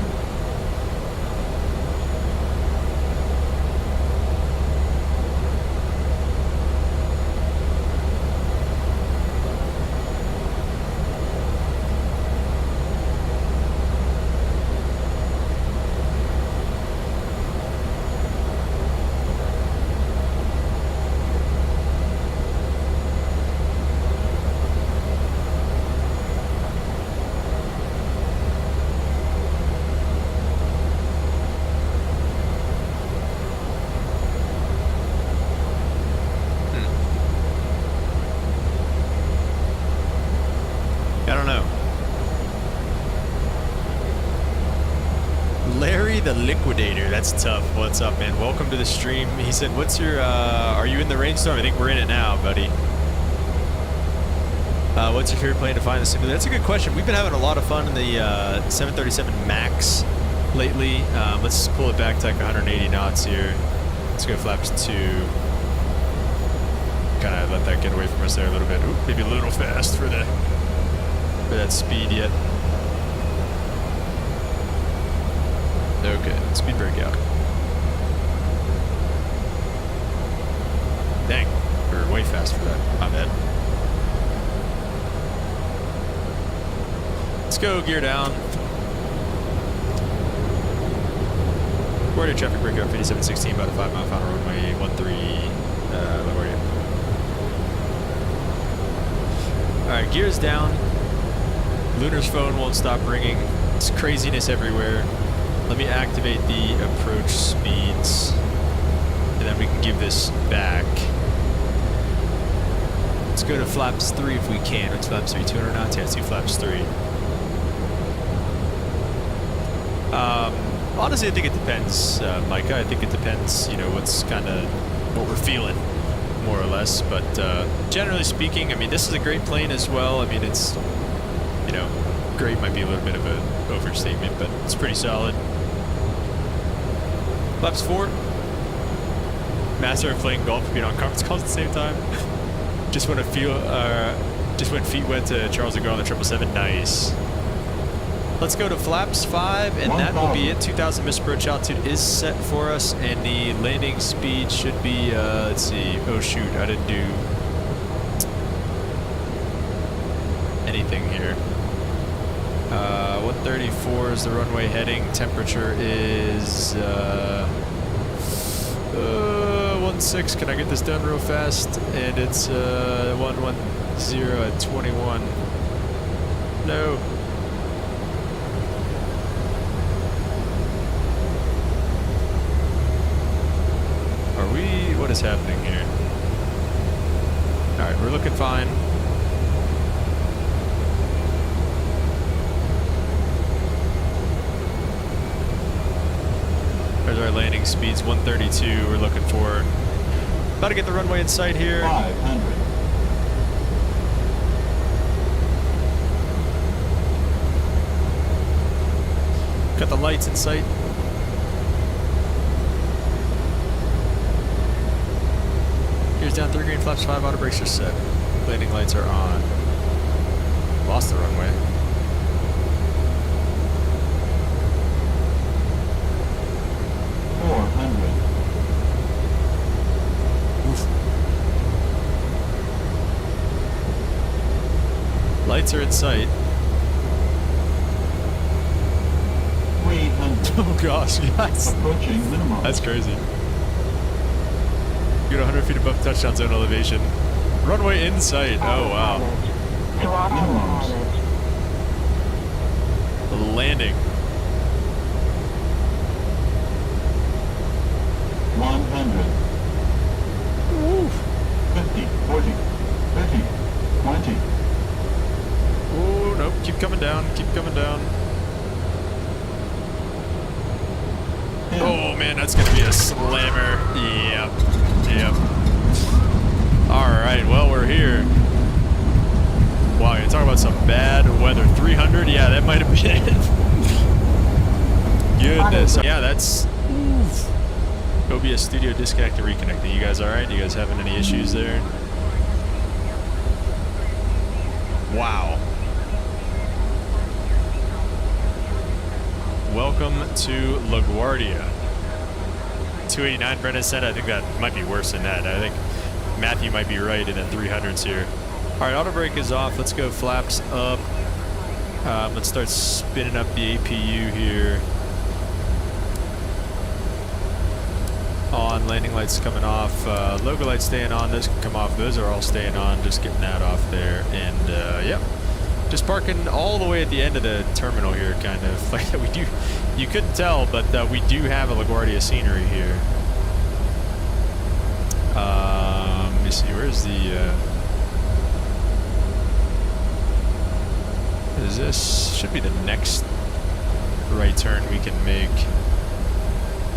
S1: the Liquidator. That's tough. What's up, man? Welcome to the stream. He said, what's your, are you in the rainstorm? I think we're in it now, buddy. What's your favorite plane to find the simulator? That's a good question. We've been having a lot of fun in the 737 MAX lately. Let's pull it back to like 180 knots here. Let's go flaps 2. Kind of let that get away from us there a little bit. Ooh, maybe a little fast for that speed yet. Okay, speed breakout. Dang, we're way fast for that. My bad. Let's go gear down. LaGuardia traffic breakout 5716, about a 5 mile final runway 13, LaGuardia. Alright, gears down. Lunar's phone won't stop ringing. It's craziness everywhere. Let me activate the approach speeds, and then we can give this back. Let's go to flaps 3 if we can. What's flaps 3? 200 knots? Yeah, let's do flaps 3. Honestly, I think it depends, Micah. I think it depends, you know, what's kind of what we're feeling, more or less. But generally speaking, I mean, this is a great plane as well. I mean, it's, you know, great might be a little bit of an overstatement, but it's pretty solid. Flaps 4. Master of playing golf and being on conference calls at the same time. Just went feet wet to Charles de Gaulle on the 777. Nice. Let's go to flaps 5, and that will be it. 2,000 missed approach altitude is set for us, and the landing speed should be, let's see. Oh shoot, I didn't do anything here. 134 is the runway heading. Temperature is 16. Can I get this done real fast? And it's 110 at 21. No. Are we? What is happening here? All right, we're looking fine. There's our landing speeds, 132 we're looking for. About to get the runway in sight here.
S8: 500.
S1: Got the lights in sight. Gears down 3 green, flaps 5, auto brakes are set. Landing lights are on. Lost the runway. Lights are in sight.
S8: 300.
S1: Oh gosh, yes.
S8: Approaching minimum.
S1: That's crazy. Get 100 feet above touchdown zone elevation. Runway in sight. Oh wow.
S8: Minimums.
S1: Landing.
S8: 100.
S1: Woo.
S8: 50, 40, 30, 20.
S1: Oh nope, keep coming down, keep coming down.
S8: 10.
S1: Oh man, that's gonna be a slammer. Yep. Yep. Alright, well we're here. Wow, you're talking about some bad weather. 300? Yeah, that might have been it. Goodness. Yeah, that's OBS Studio disconnected, reconnected. You guys alright? You guys having any issues there? Wow. Welcome to LaGuardia. 289 Brennan said. I think that might be worse than that. I think Matthew might be right in the 300s here. Alright, auto brake is off. Let's go flaps up. Let's start spinning up the APU here. On, landing lights coming off, logo lights staying on, those can come off, those are all staying on, just getting that off there, and yep, just parking all the way at the end of the terminal here, kind of, like we do, you couldn't tell, but we do have a LaGuardia scenery here. Let me see, where's the, is this, should be the next right turn we can make.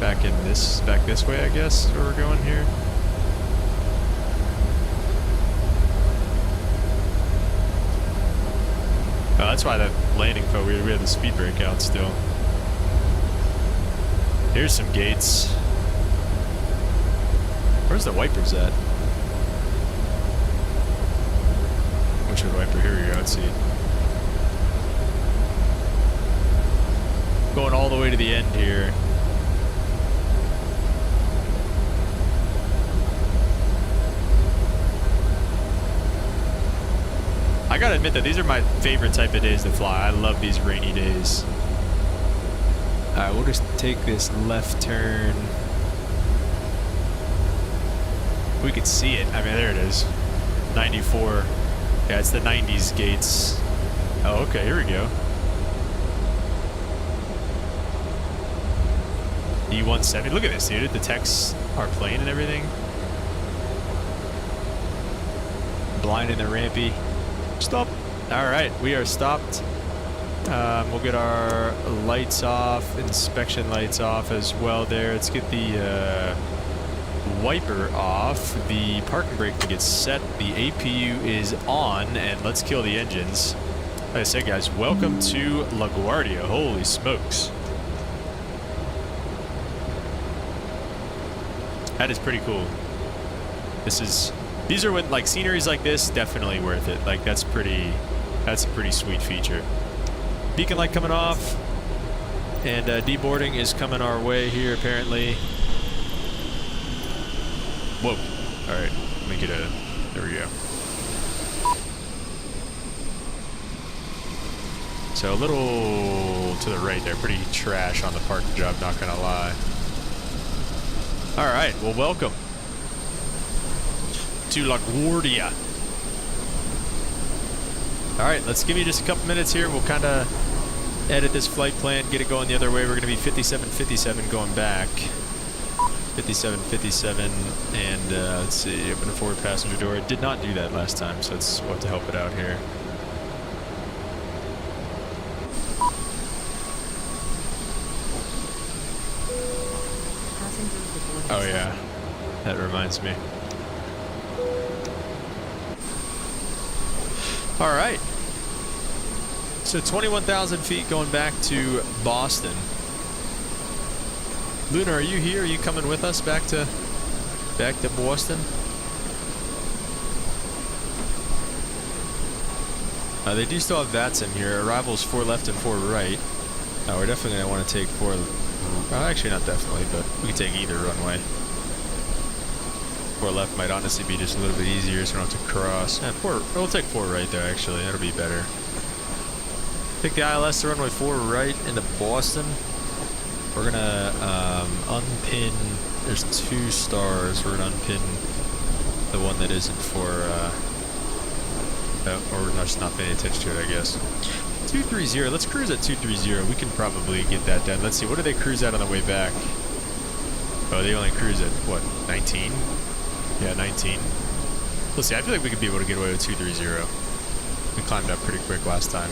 S1: back this way, I guess, is where we're going here. Oh, that's why that landing felt weird. We had the speed brake out still. Here's some gates. Where's the wipers at? Which wiper? Here we go. Let's see. Going all the way to the end here. I gotta admit that these are my favorite type of days to fly. I love these rainy days. Alright, we'll just take this left turn. We could see it. I mean, there it is. 94. Yeah, it's the 90s gates. Oh, okay, here we go. E170. Look at this, dude. It detects our plane and everything. Blinding the rampy. Stop. Alright, we are stopped. We'll get our lights off, inspection lights off as well there. Let's get the wiper off. The parking brake gets set. The APU is on, and let's kill the engines. Like I said, guys, welcome to LaGuardia. Holy smokes. That is pretty cool. These are when, like, sceneries like this, definitely worth it. Like, that's a pretty sweet feature. Beacon light coming off, and deboarding is coming our way here, apparently. Whoa. Alright, let me get there we go. So a little to the right there, pretty trash on the parking job, not gonna lie. Alright, well, welcome to LaGuardia. Alright, let's give you just a couple minutes here. We'll kind of edit this flight plan, get it going the other way. We're going to be 5757 going back. 5757, and let's see, open the forward passenger door. It did not do that last time, so we'll have to help it out here. Oh yeah, that reminds me. All right. So 21,000 feet going back to Boston. Luna, are you here? Are you coming with us back to Boston? They do still have VATS in here. Arrivals 4 left and 4 right. We're definitely going to want to take 4... Well, actually, not definitely, but we can take either runway. 4 left might honestly be just a little bit easier, so we don't have to cross. We'll take 4 right there, actually. That'll be better. Take the ILS to runway 4 right into Boston. We're gonna unpin. There's 2 stars. We're gonna unpin the one that isn't for. Or we're just not paying attention to it, I guess. 230. Let's cruise at 230. We can probably get that done. Let's see. What do they cruise at on the way back? Oh, they only cruise at what? 19. Yeah, 19. Let's see. I feel like we could be able to get away with 230. We climbed up pretty quick last time.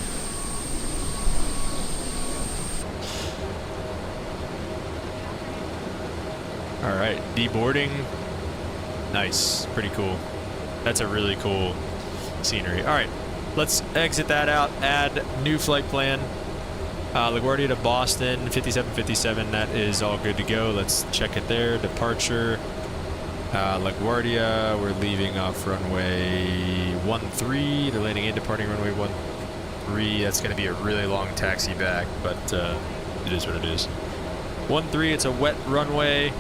S1: Alright, deboarding. Nice. Pretty cool. That's a really cool scenery. Alright, let's exit that out. Add new flight plan. LaGuardia to Boston, 5757. That is all good to go. Let's check it there. Departure. LaGuardia, we're leaving off runway 13. They're landing and departing runway 13. That's going to be a really long taxi back, but it is what it is. 13, it's a wet runway.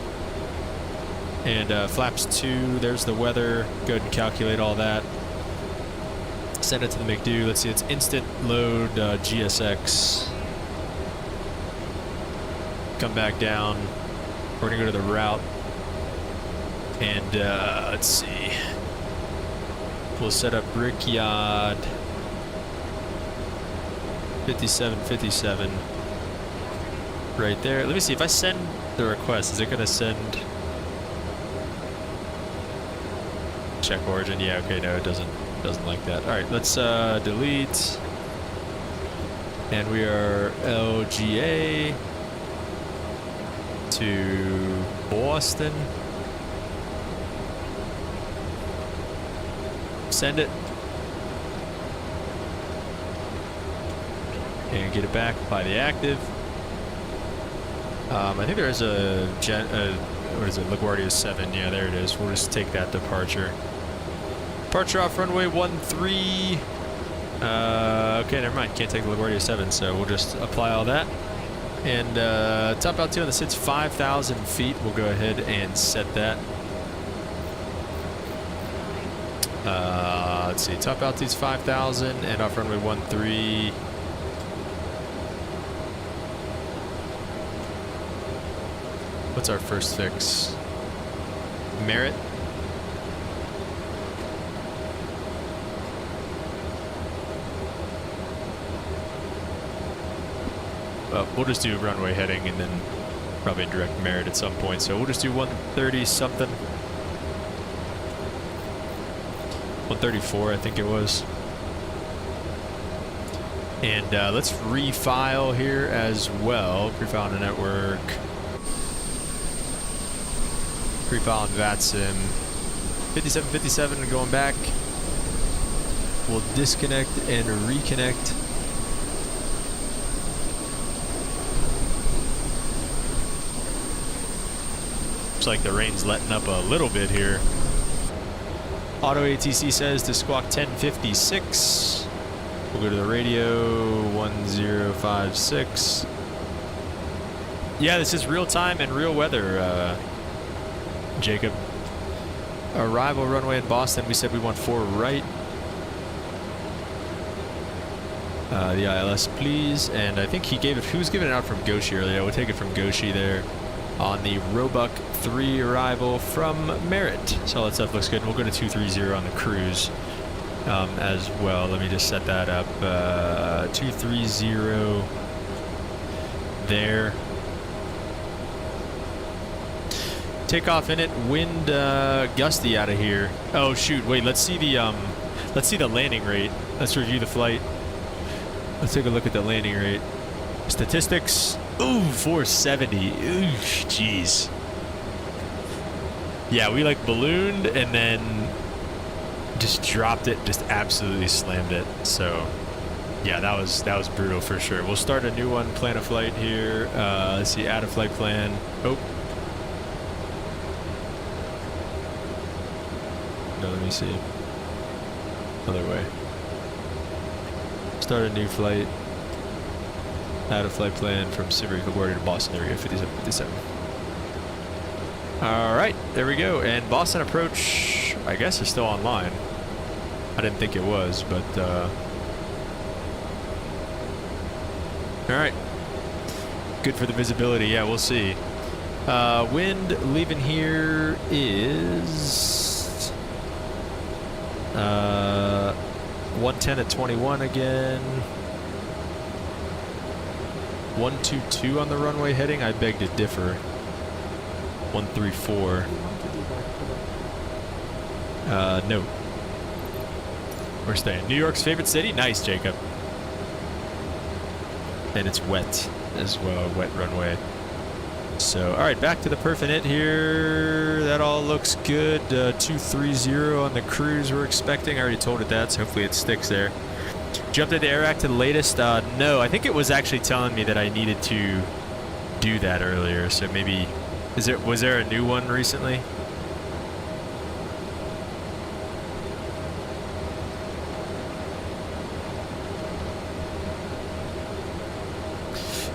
S1: And flaps 2, there's the weather. Go ahead and calculate all that. Send it to the McDo. Let's see, it's instant load GSX. Come back down. We're going to go to the route. And let's see. We'll set up Brickyard. 5757. Right there. Let me see, if I send the request, is it going to send... Check origin. Yeah, okay, no, it doesn't like that. Alright, let's delete. And we are LGA to Boston. Send it. And get it back, apply the active. I think there is a what is it, LaGuardia 7, yeah, there it is. We'll just take that departure. Departure off runway 13. Okay, never mind, can't take the LaGuardia 7, so we'll just apply all that. And top altitude on the SID's 5,000 feet. We'll go ahead and set that. Let's see, top altitude's 5,000 and off runway 13. What's our first fix? Merritt? Well, we'll just do runway heading and then probably direct Merritt at some point. So we'll just do 130 something. 134, I think it was. And let's refile here as well. Prefile on the network. Prefile on VATSIM. 5757 going back. We'll disconnect and reconnect. Looks like the rain's letting up a little bit here. Auto ATC says to squawk 1056. We'll go to the radio 1056. Yeah, this is real time and real weather, Jacob. Arrival runway in Boston, we said we want 4 right. The ILS, please. And I think he was giving it out from Goshi earlier. We'll take it from Goshi there on the Roebuck 3 arrival from Merritt. So all that stuff looks good. We'll go to 230 on the cruise as well. Let me just set that up. 230 there. Takeoff in it. Wind gusty out of here. Oh shoot! Wait. Let's see the landing rate. Let's review the flight. Let's take a look at the landing rate. Statistics. Ooh, 470. Ooh, jeez. Yeah, we like ballooned and then just dropped it, just absolutely slammed it. So, yeah, that was brutal for sure. We'll start a new one. Plan a flight here. Let's see, add a flight plan. Oh. No, let me see. Other way. Start a new flight. Add a flight plan from Civic LaGuardia to Boston area 5757. Alright, there we go. And Boston approach, I guess, is still online. I didn't think it was, but alright. Good for the visibility, yeah, we'll see. Wind leaving here is 110 at 21 again. 122 on the runway heading. I beg to differ. 134. No. We're staying. New York's favorite city? Nice, Jacob. And it's wet as well. Wet runway. So, alright, back to the perf and it here. That all looks good. 230 on the cruise we're expecting. I already told it that, so hopefully it sticks there. Jumped into AirAct to the latest. No, I think it was actually telling me that I needed to do that earlier. So maybe, was there a new one recently?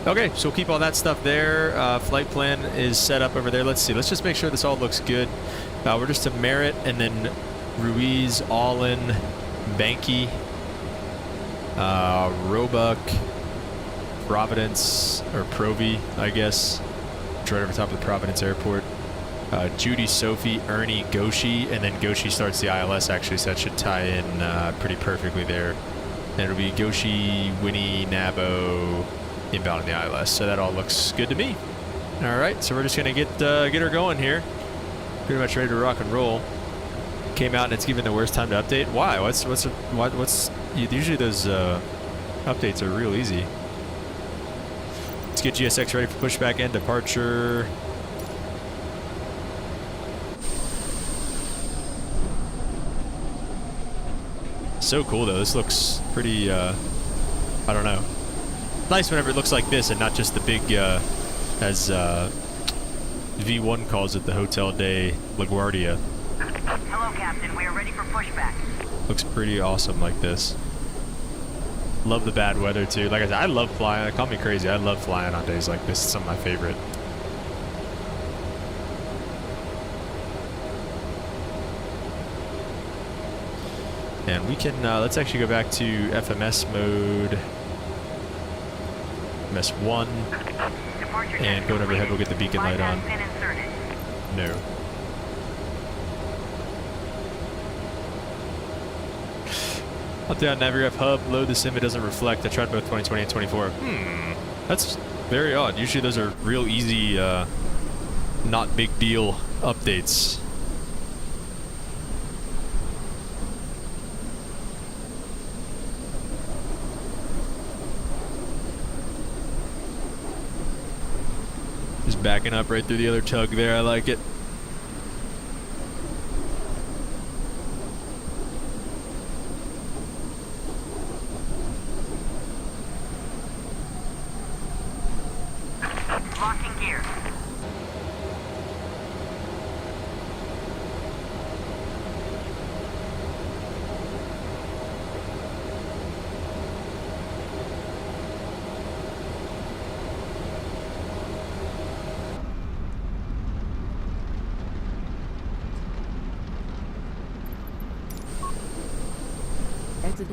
S1: Okay, so we'll keep all that stuff there. Flight plan is set up over there. Let's see. Let's just make sure this all looks good. We're just to Merritt and then Ruiz, Allin, Banky. Roebuck, Providence, or Provi, I guess. It's right over top of the Providence Airport. Judy, Sophie, Ernie, Goshi, and then Goshi starts the ILS actually, so that should tie in pretty perfectly there. And it'll be Goshi, Winnie, Nabo, inbound in the ILS. So that all looks good to me. All right, so we're just gonna get her going here. Pretty much ready to rock and roll. Came out and it's given the worst time to update. Why? What's usually those updates are real easy. Let's get GSX ready for pushback and departure. So cool though. This looks pretty, I don't know. Nice whenever it looks like this and not just the big, as V1 calls it, the Hotel de LaGuardia.
S7: Hello, Captain. We are ready for pushback.
S1: Looks pretty awesome like this. Love the bad weather too. Like I said, I love flying. Call me crazy. I love flying on days like this. It's some of my favorite. And we can, let's actually go back to FMS mode. FMS1. And going overhead, we'll get the beacon light on. No. Update on NaviRef hub, load the sim, it doesn't reflect. I tried both 2020 and 24. That's very odd. Usually those are real easy, not big deal updates. Just backing up right through the other tug there, I like it.
S7: Locking gear.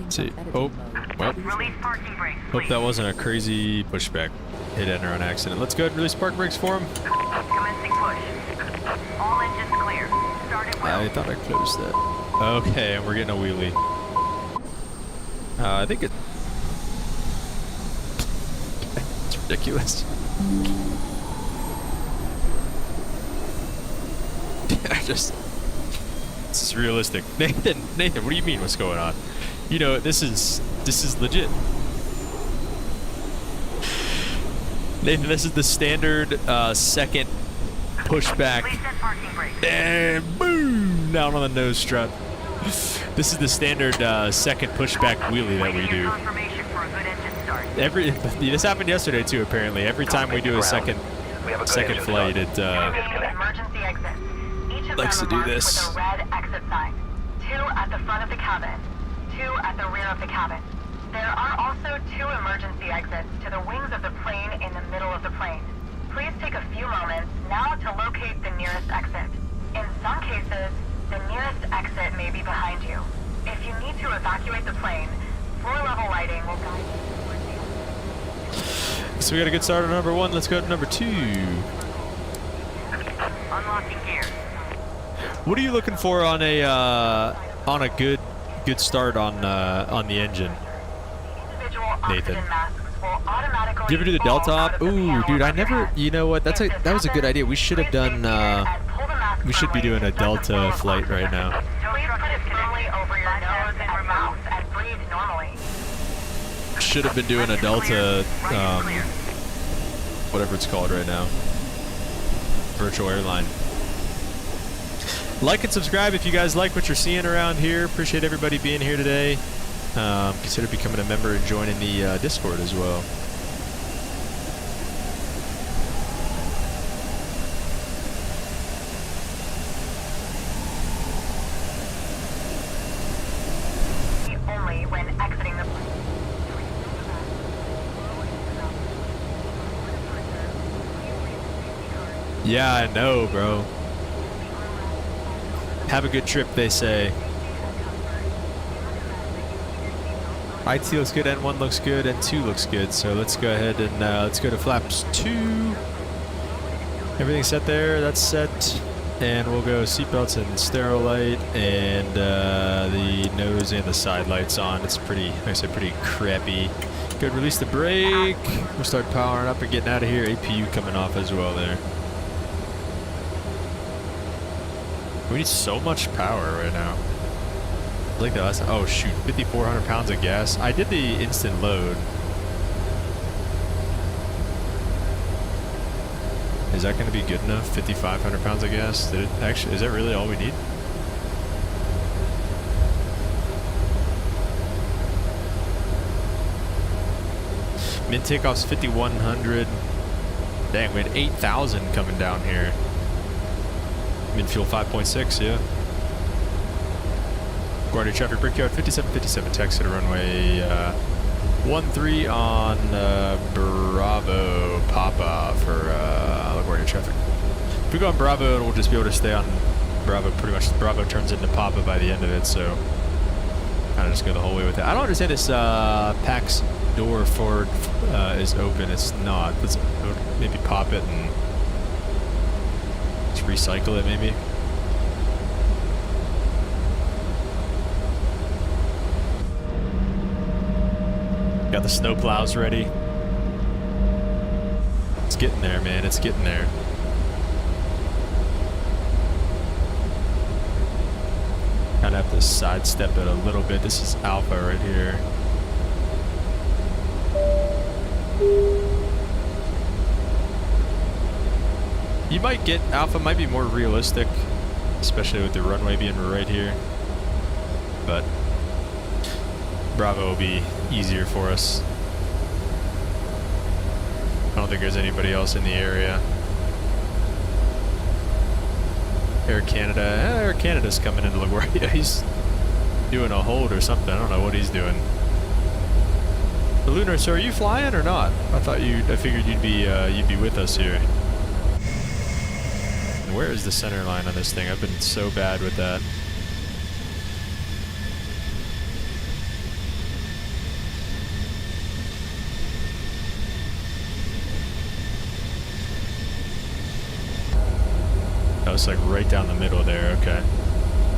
S1: See. Oh, well.
S7: Release parking brakes,
S1: Hope
S7: please.
S1: that wasn't a crazy pushback hit and run accident. Let's go ahead and release park brakes for him.
S7: Commencing push. All engines clear. Started well.
S1: I thought I closed that. Okay, and we're getting a wheelie. I think it's ridiculous. This is realistic. Nathan, what do you mean? What's going on? You know, this is legit. Nathan, this is the standard second pushback. And boom! Down on the nose strut. This is the standard second pushback wheelie that we do. This happened yesterday too, apparently. Every time we do a second flight, it likes to do this.
S7: With a red exit sign. 2 at the front of the cabin. 2 at the rear of the cabin. There are also 2 emergency exits to the wings of the plane in the middle of the plane. Please take a few moments now to locate the nearest exit. In some cases, the nearest exit may be behind you. If you need to evacuate the plane, floor-level lighting will guide you.
S1: So we got a good start on number 1. Let's go to number 2.
S7: Unlocking gear.
S1: What are you looking for on a good start on the engine, Nathan? Do you ever do the delta op? Ooh, dude, I never. You know what? That was a good idea. We should have done. We should be doing a delta flight right now. Should have been doing a delta, whatever it's called right now. Virtual airline. Like and subscribe if you guys like what you're seeing around here. Appreciate everybody being here today. Consider becoming a member and joining the Discord as well.
S7: Only when exiting the plane.
S1: Yeah, I know, bro. Have a good trip, they say. IT looks good, N1 looks good, N2 looks good. So let's go ahead and let's go to flaps 2. Everything's set there, that's set. And we'll go seatbelts and stereo light and the nose and the side lights on. It's pretty, like I said, pretty crappy. Good, release the brake. We'll start powering up and getting out of here. APU coming off as well there. We need so much power right now. I like the last. Oh shoot, 5,400 pounds of gas. I did the instant load. Is that going to be good enough? 5,500 pounds of gas? Did it actually? Is that really all we need? Min takeoff's 5,100. Dang, we had 8,000 coming down here. Min fuel 5.6, yeah. LaGuardia traffic brickyard 5757, taxi to runway 13 on Bravo Papa for LaGuardia traffic. If we go on Bravo, we'll just be able to stay on Bravo. Pretty much Bravo turns into Papa by the end of it, so kind of just go the whole way with it. I don't understand this PAX door forward is open. It's not. Let's maybe pop it and just recycle it maybe. Got the snow plows ready. It's getting there, man. It's getting there. Kind of have to sidestep it a little bit. This is Alpha right here. You might get Alpha might be more realistic, especially with the runway being right here. But Bravo will be easier for us. I don't think there's anybody else in the area. Air Canada. Air Canada's coming into LaGuardia. He's doing a hold or something. I don't know what he's doing. But Lunar, so are you flying or not? I figured you'd be with us here. And where is the center line on this thing? I've been so bad with that. Oh, it's like right down the middle there, okay.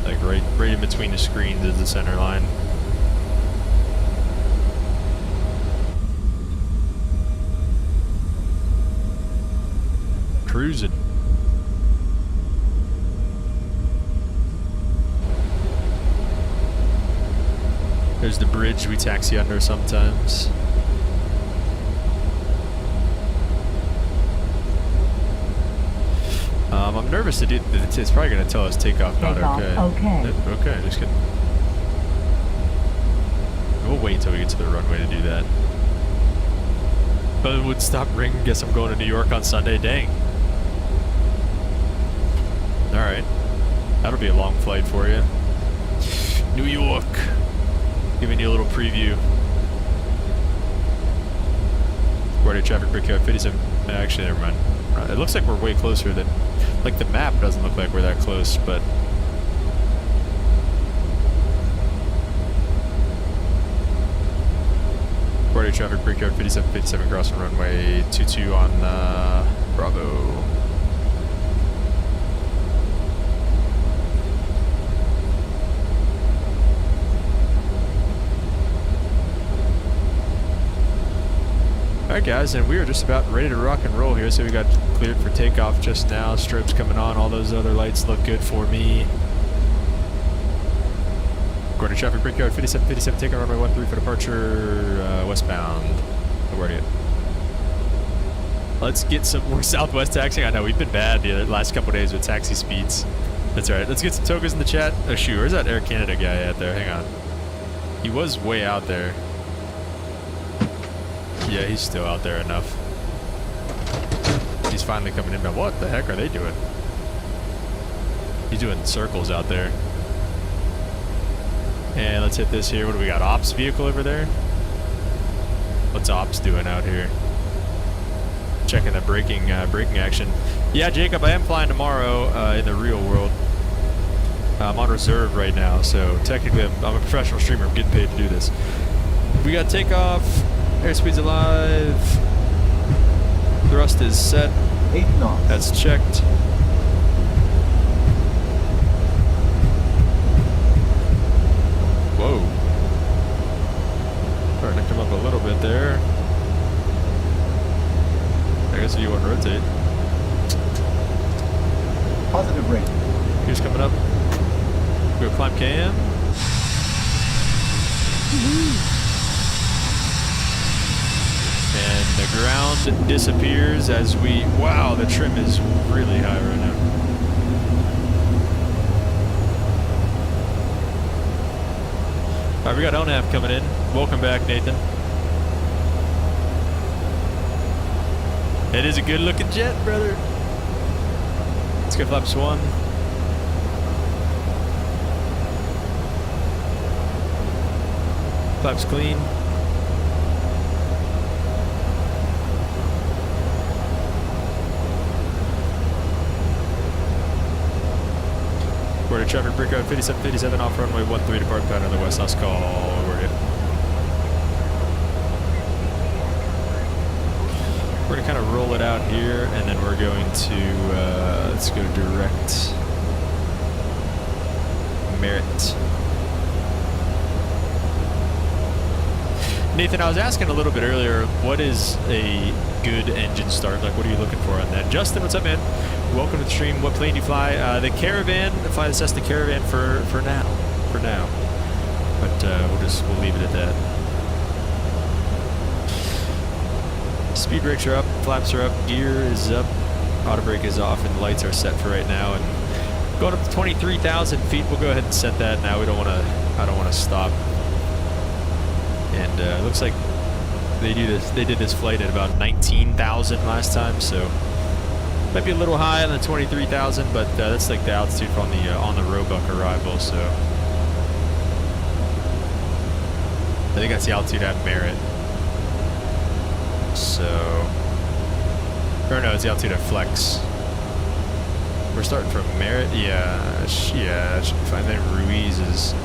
S1: Like right in between the screens is the center line. Cruising. There's the bridge we taxi under sometimes. I'm nervous to do. It's probably going to tell us takeoff not okay. Okay, just kidding. We'll wait until we get to the runway to do that. But it would stop ringing. Guess I'm going to New York on Sunday. Dang. All right, that'll be a long flight for you. New York. Giving you a little preview. LaGuardia traffic brickyard 57. Actually, never mind. It looks like we're way closer than. Like the map doesn't look like we're that close, but LaGuardia traffic brickyard 5757 crossing runway 22 on Bravo. Alright guys, and we are just about ready to rock and roll here, so we got cleared for takeoff just now. Strobes coming on, all those other lights look good for me. LaGuardia traffic brickyard 5757, taking runway 13 for departure westbound. LaGuardia. Let's get some more Southwest taxiing. I know we've been bad the last couple days with taxi speeds. That's alright. Let's get some tokens in the chat. Oh shoot, where's that Air Canada guy at there? Hang on. He was way out there. Yeah, he's still out there enough. He's finally coming in. But what the heck are they doing? He's doing circles out there. And let's hit this here. What do we got? Ops vehicle over there? What's Ops doing out here? Checking the braking action. Yeah, Jacob, I am flying tomorrow in the real world. I'm on reserve right now, so technically I'm a professional streamer. I'm getting paid to do this. We got takeoff. Airspeed's alive. Thrust is set.
S8: 8 knots.
S1: That's checked. Whoa. Starting to come up a little bit there. I guess if you want to rotate.
S8: Positive rate.
S1: Here's coming up. Go climb cam. And the ground disappears as we... Wow, the trim is really high right now. Alright, we got ONAV coming in. Welcome back, Nathan. It is a good looking jet, brother. Let's go flaps 1. Flaps clean. LaGuardia traffic breakout 5757 off runway 13 depart pattern on the west. Last call, LaGuardia. We're gonna kind of roll it out here, and then we're going to let's go direct Merritt. Nathan, I was asking a little bit earlier, what is a good engine start? Like, what are you looking for on that? Justin, what's up, man? Welcome to the stream. What plane do you fly? The Caravan. Fly the Cessna Caravan for now. For now. But we'll leave it at that. Speed brakes are up, flaps are up, gear is up, auto brake is off, and the lights are set for right now. And going up to 23,000 feet, we'll go ahead and set that now. We don't want to. I don't want to stop. And it looks like they did this flight at about 19,000 last time, so might be a little high on the 23,000, but that's like the altitude on the Roebuck arrival. So I think that's the altitude at Merritt. So, or no, it's the altitude at Flex. We're starting from Merritt. Yeah, it should be fine. Then Ruiz is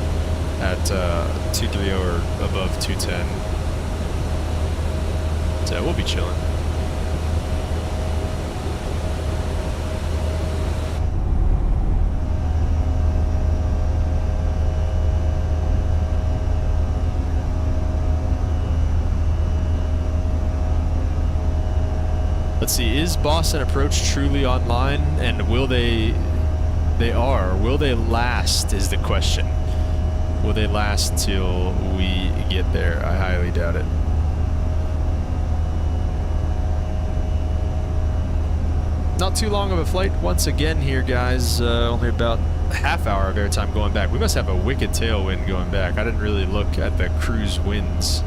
S1: at 230 or above 210. So we'll be chilling. Let's see, is Boston Approach truly online, and will they last is the question. Will they last till we get there? I highly doubt it. Not too long of a flight once again here, guys. Only about a half hour of airtime going back. We must have a wicked tailwind going back. I didn't really look at the cruise winds.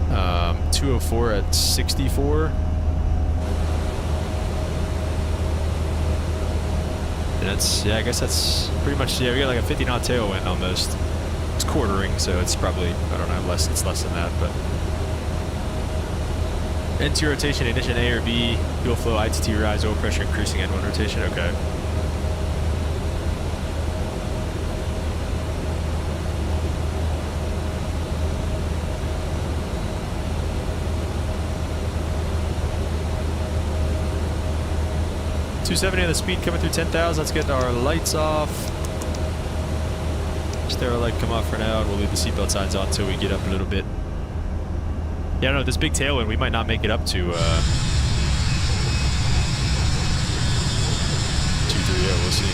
S1: 204 at 64. And it's, yeah, I guess that's pretty much, yeah, we got like a 50 knot tailwind almost. It's quartering, so it's probably, I don't know, it's less than that, but. N2 rotation, ignition A or B, fuel flow, ITT rise, oil pressure increasing, N1 rotation, okay. .270 on the speed coming through 10,000. Let's get our lights off. Stereo light come off for now, and we'll leave the seatbelt signs on until we get up a little bit. Yeah, I don't know, this big tailwind, we might not make it up to 230, we'll see.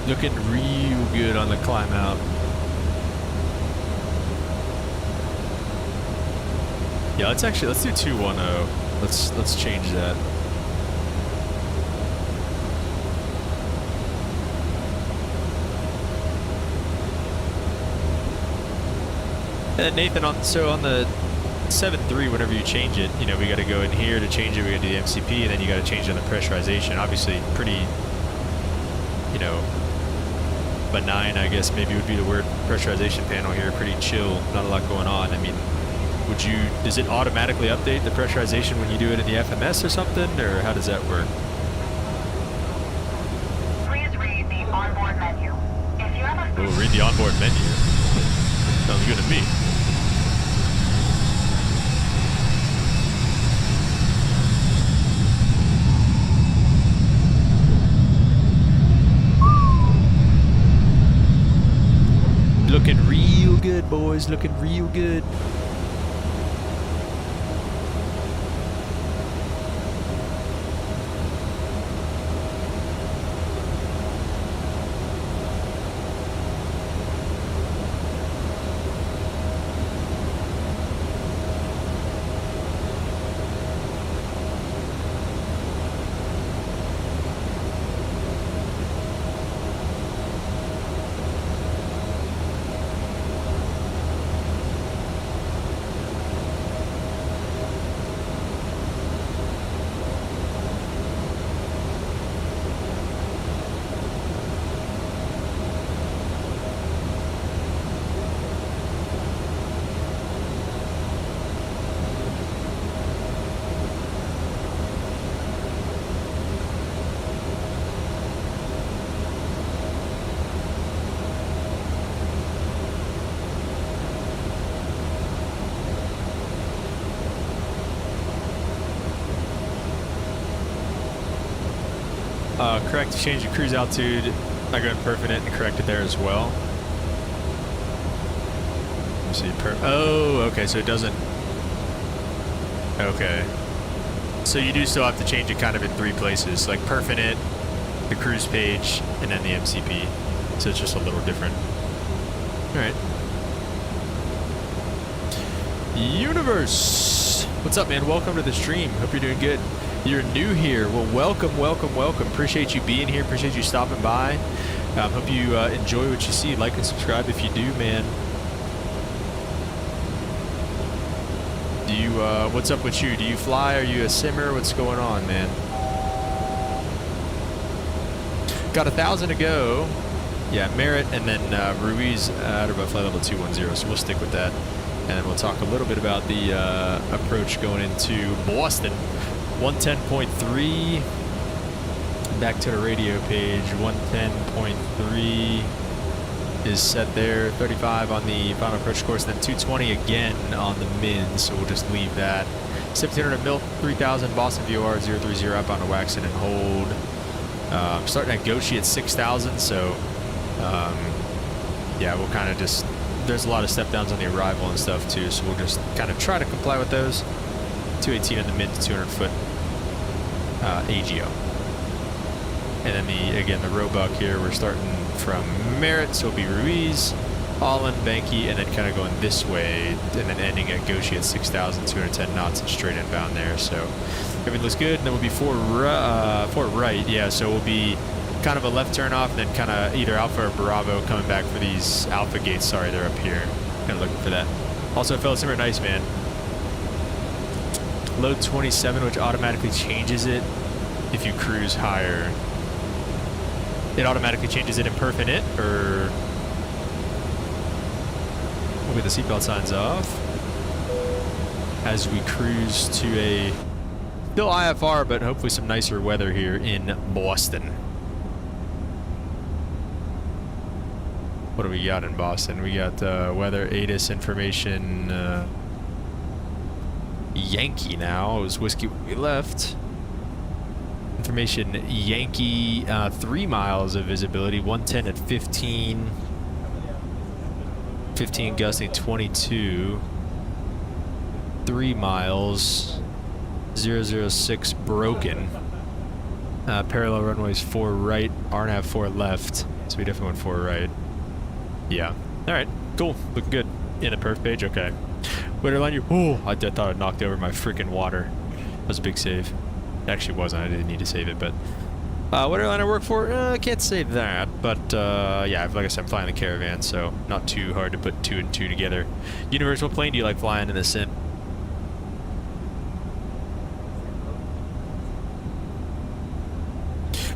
S1: Looking real good on the climb out. Yeah, let's do 210. Let's change that. And then Nathan, on the 7.3, whenever you change it, you know, we got to go in here to change it. We got to do the MCP, and then you got to change it on the pressurization. Obviously, pretty, you know, benign, I guess maybe would be the word. Pressurization panel here, pretty chill, not a lot going on. I mean, does it automatically update the pressurization when you do it in the FMS or something, or how does that work?
S7: Please read the onboard menu. If you have a
S1: Oh, read the onboard menu. Sounds good to me. Looking real good, boys. Looking real good. correct to change the cruise altitude. I go and perfect it and correct it there as well. Let me see. Oh, okay, so it doesn't. Okay. So you do still have to change it kind of in 3 places, like perfect it, the cruise page, and then the MCP. So it's just a little different. All right. Universe, what's up, man? Welcome to the stream. Hope you're doing good. You're new here. Well, welcome, welcome, welcome. Appreciate you being here. Appreciate you stopping by. Hope you enjoy what you see. Like and subscribe if you do, man. Do you? What's up with you? Do you fly? Are you a simmer? What's going on, man? Got 1,000 to go. Yeah, Merritt and then Ruiz at about flight level 210. So we'll stick with that. And we'll talk a little bit about the approach going into Boston. 110.3. Back to the radio page. 110.3 is set there. 35 on the final approach course. Then 220 again on the min. So we'll just leave that. 1700 mil, 3000 Boston VOR 030 up on the Waxon and hold. Starting at Goshi at 6,000. So yeah, we'll kind of just. There's a lot of step downs on the arrival and stuff too, so we'll just kind of try to comply with those. 218 in the mid to 200 foot AGO. And then again the Roebuck here, we're starting from Merritt, so it'll be Ruiz, Holland, Banky, and then kind of going this way, and then ending at Goshi at 6,210 knots and straight inbound there. So everything looks good, and then we'll be four right, yeah. So we'll be kind of a left turn off, and then kind of either Alpha or Bravo coming back for these Alpha gates. Sorry, they're up here. Kind of looking for that. Also, fellas, super nice, man. Load 27, which automatically changes it if you cruise higher. It automatically changes it in perf in it, or we'll get the seatbelt signs off as we cruise to a still IFR, but hopefully some nicer weather here in Boston. What do we got in Boston? We got weather, ATIS information, Yankee now. It was whiskey when we left. Information Yankee, 3 miles of visibility, 110 at 15. 15 gusting 22. 3 miles. 006 broken. Parallel runways 4 right, RNAV 4 left. So we definitely went 4 right. Yeah. Alright, cool. Looking good. In a perf page, okay. What airline you? Oh, I thought I knocked over my freaking water. That was a big save. It actually wasn't. I didn't need to save it, but what airline I work for? I can't say that, but yeah, like I said, I'm flying the Caravan, so not too hard to put 2 and 2 together. Universal plane do you like flying in the sim?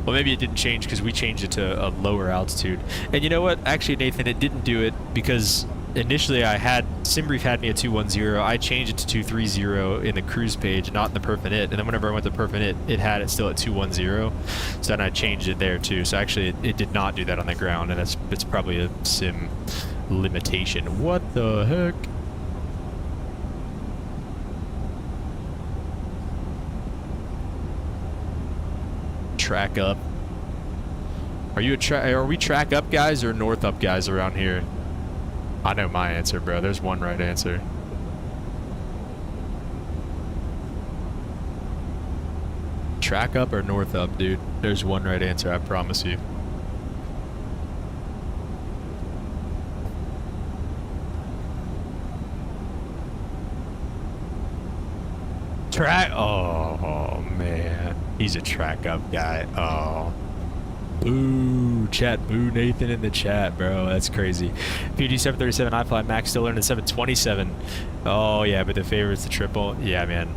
S1: Well, maybe it didn't change because we changed it to a lower altitude. And you know what? Actually, Nathan, it didn't do it because initially SimBrief had me at 210. I changed it to 230 in the cruise page, not in the perf and it. And then whenever I went to perf and it had it still at 210. So then I changed it there too. So actually, it did not do that on the ground, and it's probably a sim limitation. What the heck? Track up. Are we track up guys or north up guys around here? I know my answer, bro. There's one right answer. Track up or north up, dude? There's one right answer, I promise you. Track. Oh man, he's a track up guy. Oh, boo, chat, boo, Nathan in the chat, bro. That's crazy. PG-737, I fly Max, still learning 727. Oh yeah, but the favorite's the triple. Yeah, man,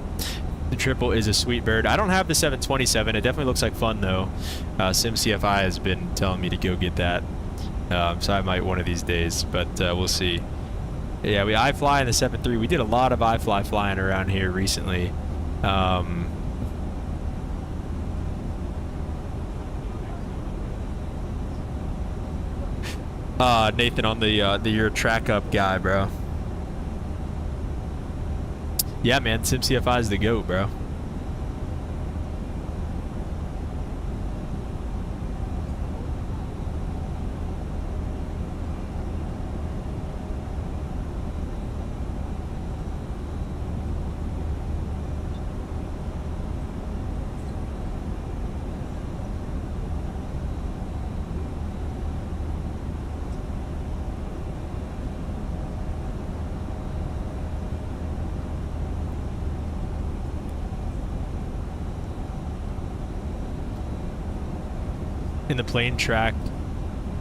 S1: the triple is a sweet bird. I don't have the 727. It definitely looks like fun though. SimCFI has been telling me to go get that, so I might one of these days, but we'll see. Yeah, I fly in the 7.3. We did a lot of I-fly flying around here recently. Nathan on the your track up guy, bro. Yeah, man, SimCFI is the GOAT, bro. in the plane track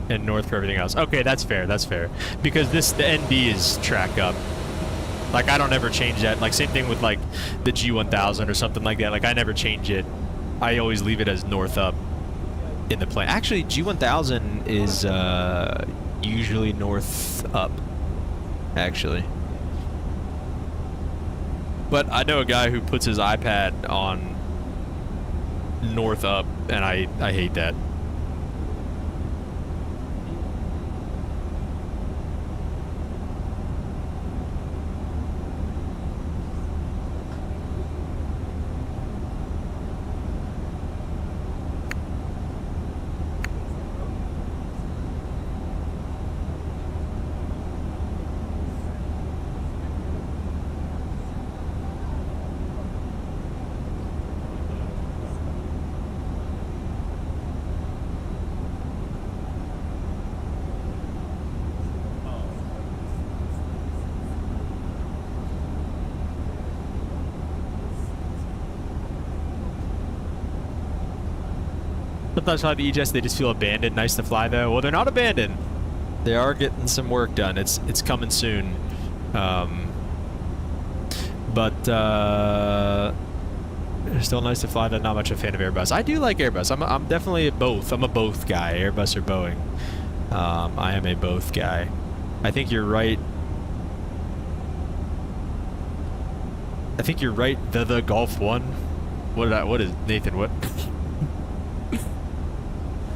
S1: and north for everything else. Okay, that's fair. That's fair. Because the NB is track up. Like, I don't ever change that. Like, same thing with, like, the G1000 or something like that. Like, I never change it. I always leave it as north up in the plane. Actually, G1000 is usually north up, actually. But I know a guy who puts his iPad on north up, and I hate that. Sometimes fly the Ejets, they just feel abandoned. Nice to fly though. Well, they're not abandoned. They are getting some work done. It's coming soon. But it's still nice to fly. Though not much a fan of Airbus. I do like Airbus. I'm definitely a both. I'm a both guy. Airbus or Boeing. I am a both guy. I think you're right. I think you're right. The Golf 1. What is Nathan? What?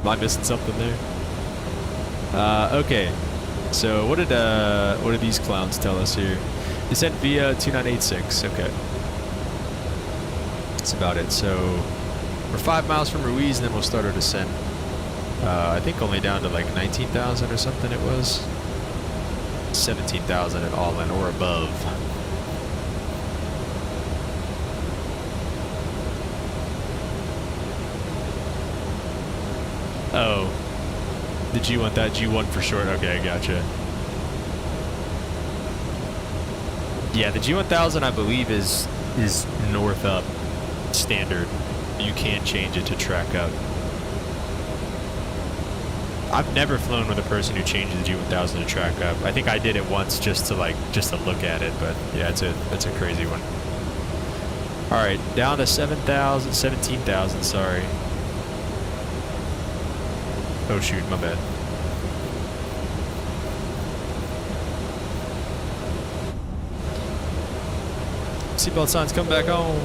S1: Am I missing something there? Okay. So what did these clowns tell us here? Descent via 2986. Okay. That's about it. So we're 5 miles from Ruiz, and then we'll start our descent. I think only down to like 19,000 or something. It was 17,000 at all in or above. Oh, the G1, that G1 for short. Okay, gotcha. Yeah, the G1000 I believe is north up standard. You can't change it to track up. I've never flown with a person who changes the G1000 to track up. I think I did it once just to look at it, but yeah, it's a crazy one. All right, down to 17,000, sorry. Oh shoot, my bad. Seatbelt signs come back on.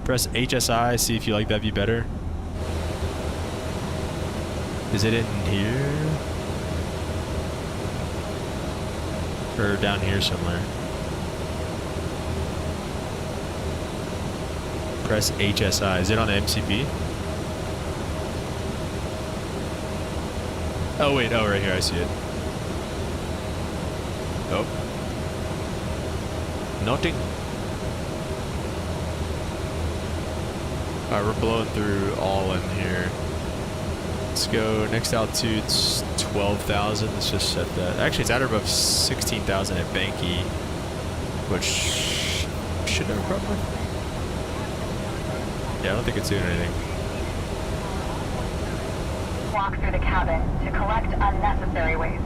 S1: Press HSI, see if you like that view better. Is it in here? Or down here somewhere. Press HSI. Is it on the MCP? Oh wait, oh right here, I see it. Oh. Nothing. Alright, we're blowing through all in here. Let's go, next altitude's 12,000, let's just set that. Actually, it's at or above 16,000 at Banky, which should have a problem. Yeah, I don't think it's doing anything.
S7: Walk through the cabin to collect unnecessary waste.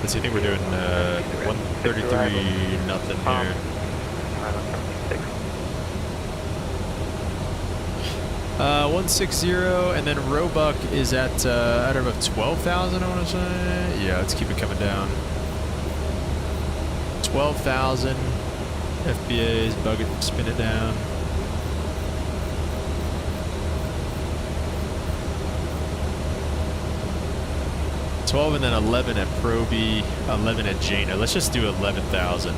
S1: Let's see, I think we're doing 133 nothing here. 160, and then Roebuck is at or above 12,000, I want to say. Yeah, let's keep it coming down. 12,000. FBA's bug it, spin it down. $12 and then 11 at Proby, 11 at Jaina. Let's just do 11,000,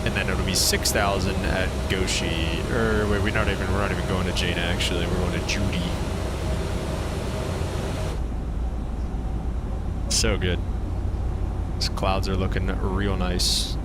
S1: and then it'll be 6,000 at Goshi. Or wait, we're not even going to Jaina actually. We're going to Judy. So good. These clouds are looking real nice.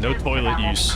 S1: No toilet use.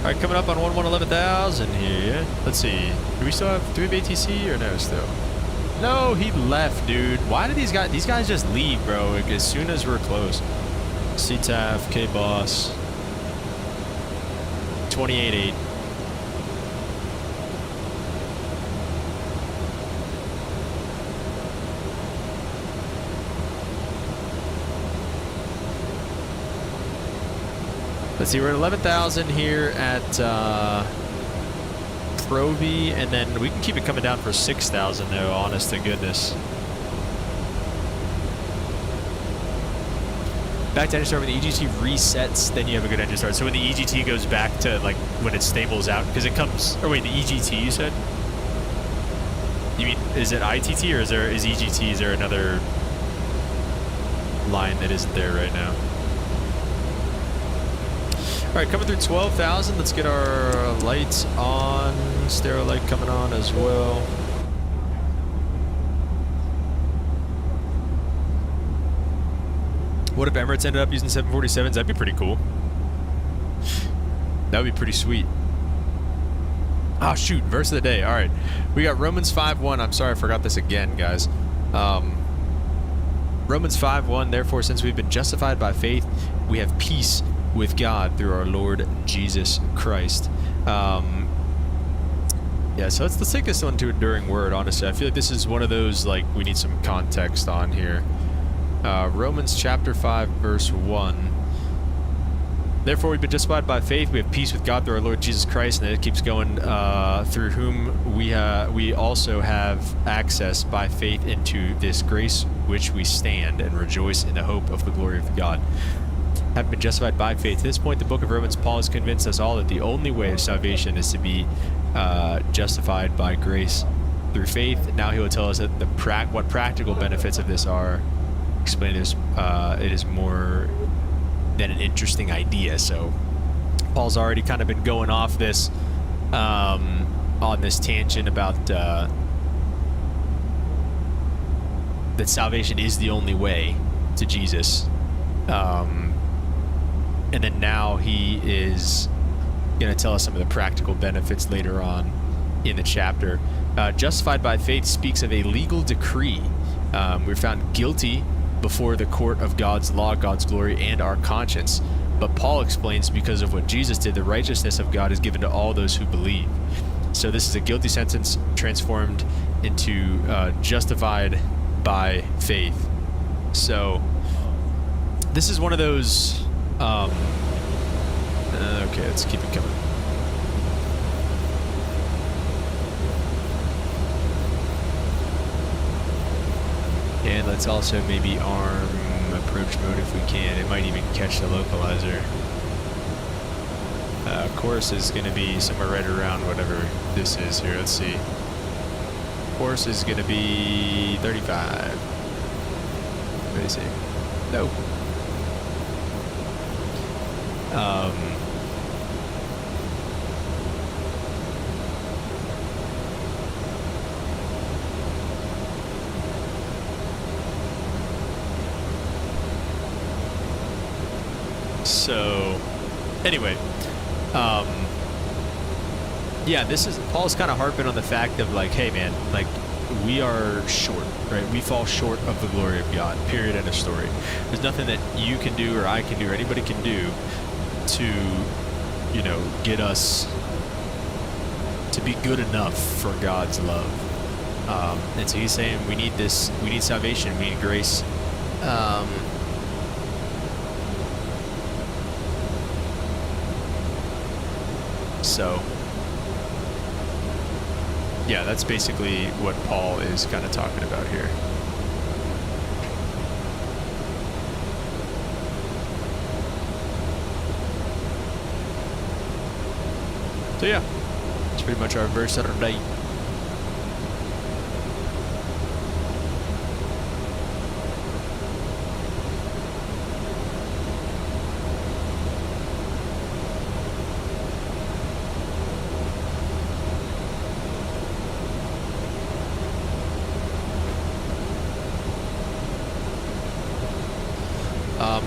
S1: Alright, coming up on 11,000 here. Let's see. Do we have ATC or no still? No, he left, dude. Why did these guys just leave, bro, like, as soon as we're close? CTAF, KBOS. 28.8. Let's see, we're at 11,000 here at Proby, and then we can keep it coming down for 6,000 though, honest to goodness. Back to engine start, when the EGT resets, then you have a good engine start. So when the EGT goes back to, like, when it stables out, because it comes, or wait, the EGT you said? You mean, is it ITT or is EGT, is there another line that isn't there right now? All right, coming through 12,000. Let's get our lights on. Stereo light coming on as well. What if Emirates ended up using 747s? That'd be pretty cool. That would be pretty sweet. Oh, shoot. Verse of the day. All right. We got Romans 5:1. I'm sorry, I forgot this again, guys. Romans 5:1. Therefore, since we've been justified by faith, we have peace with God through our Lord Jesus Christ. Yeah, so let's take this one to enduring word, honestly. I feel like this is one of those, like, we need some context on here. Romans chapter 5, verse 1. Therefore, we've been justified by faith. We have peace with God through our Lord Jesus Christ. And then it keeps going, through whom we also have access by faith into this grace which we stand and rejoice in the hope of the glory of God. Have been justified by faith. At this point, the book of Romans, Paul has convinced us all that the only way of salvation is to be justified by grace through faith. Now he will tell us that what practical benefits of this are. Explain this. It is more than an interesting idea. So Paul's already kind of been going off this on this tangent about that salvation is the only way to Jesus. And then now he is going to tell us some of the practical benefits later on in the chapter. justified by faith speaks of a legal decree. We're found guilty before the court of God's law, God's glory, and our conscience. But Paul explains because of what Jesus did, the righteousness of God is given to all those who believe. So this is a guilty sentence transformed into justified by faith. So this is one of those... okay, let's keep it coming. And let's also maybe arm approach mode if we can. It might even catch the localizer. Course is going to be somewhere right around whatever this is here. Let's see. Course is going to be 35. Let me see. Nope. So, anyway, yeah, this is, Paul's kind of harping on the fact of like, hey man, like, we are short, right? We fall short of the glory of God, period, end of story. There's nothing that you can do or I can do or anybody can do to, you know, get us to be good enough for God's love. And so he's saying we need this, we need salvation, we need grace. So, yeah, that's basically what Paul is kind of talking about here. So yeah, that's pretty much our verse of the day.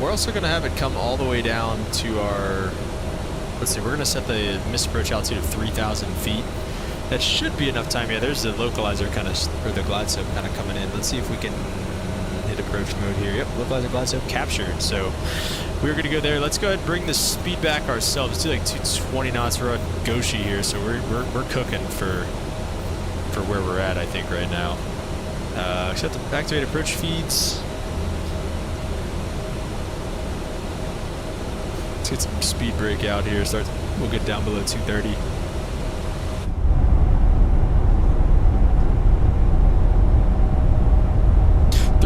S1: We're also going to have it come all the way down to our, let's see, we're going to set the missed approach altitude of 3,000 feet. That should be enough time. Yeah, there's the localizer kind of, or the glide slope kind of coming in. Let's see if we can hit approach mode here. Yep, localizer glide slope captured. So we're going to go there. Let's go ahead and bring the speed back ourselves. Let's do like 220 knots. We're on Goshi here, so we're cooking for where we're at, I think, right now. Except to activate approach feeds. Let's get some speed break out here. We'll get down below 230.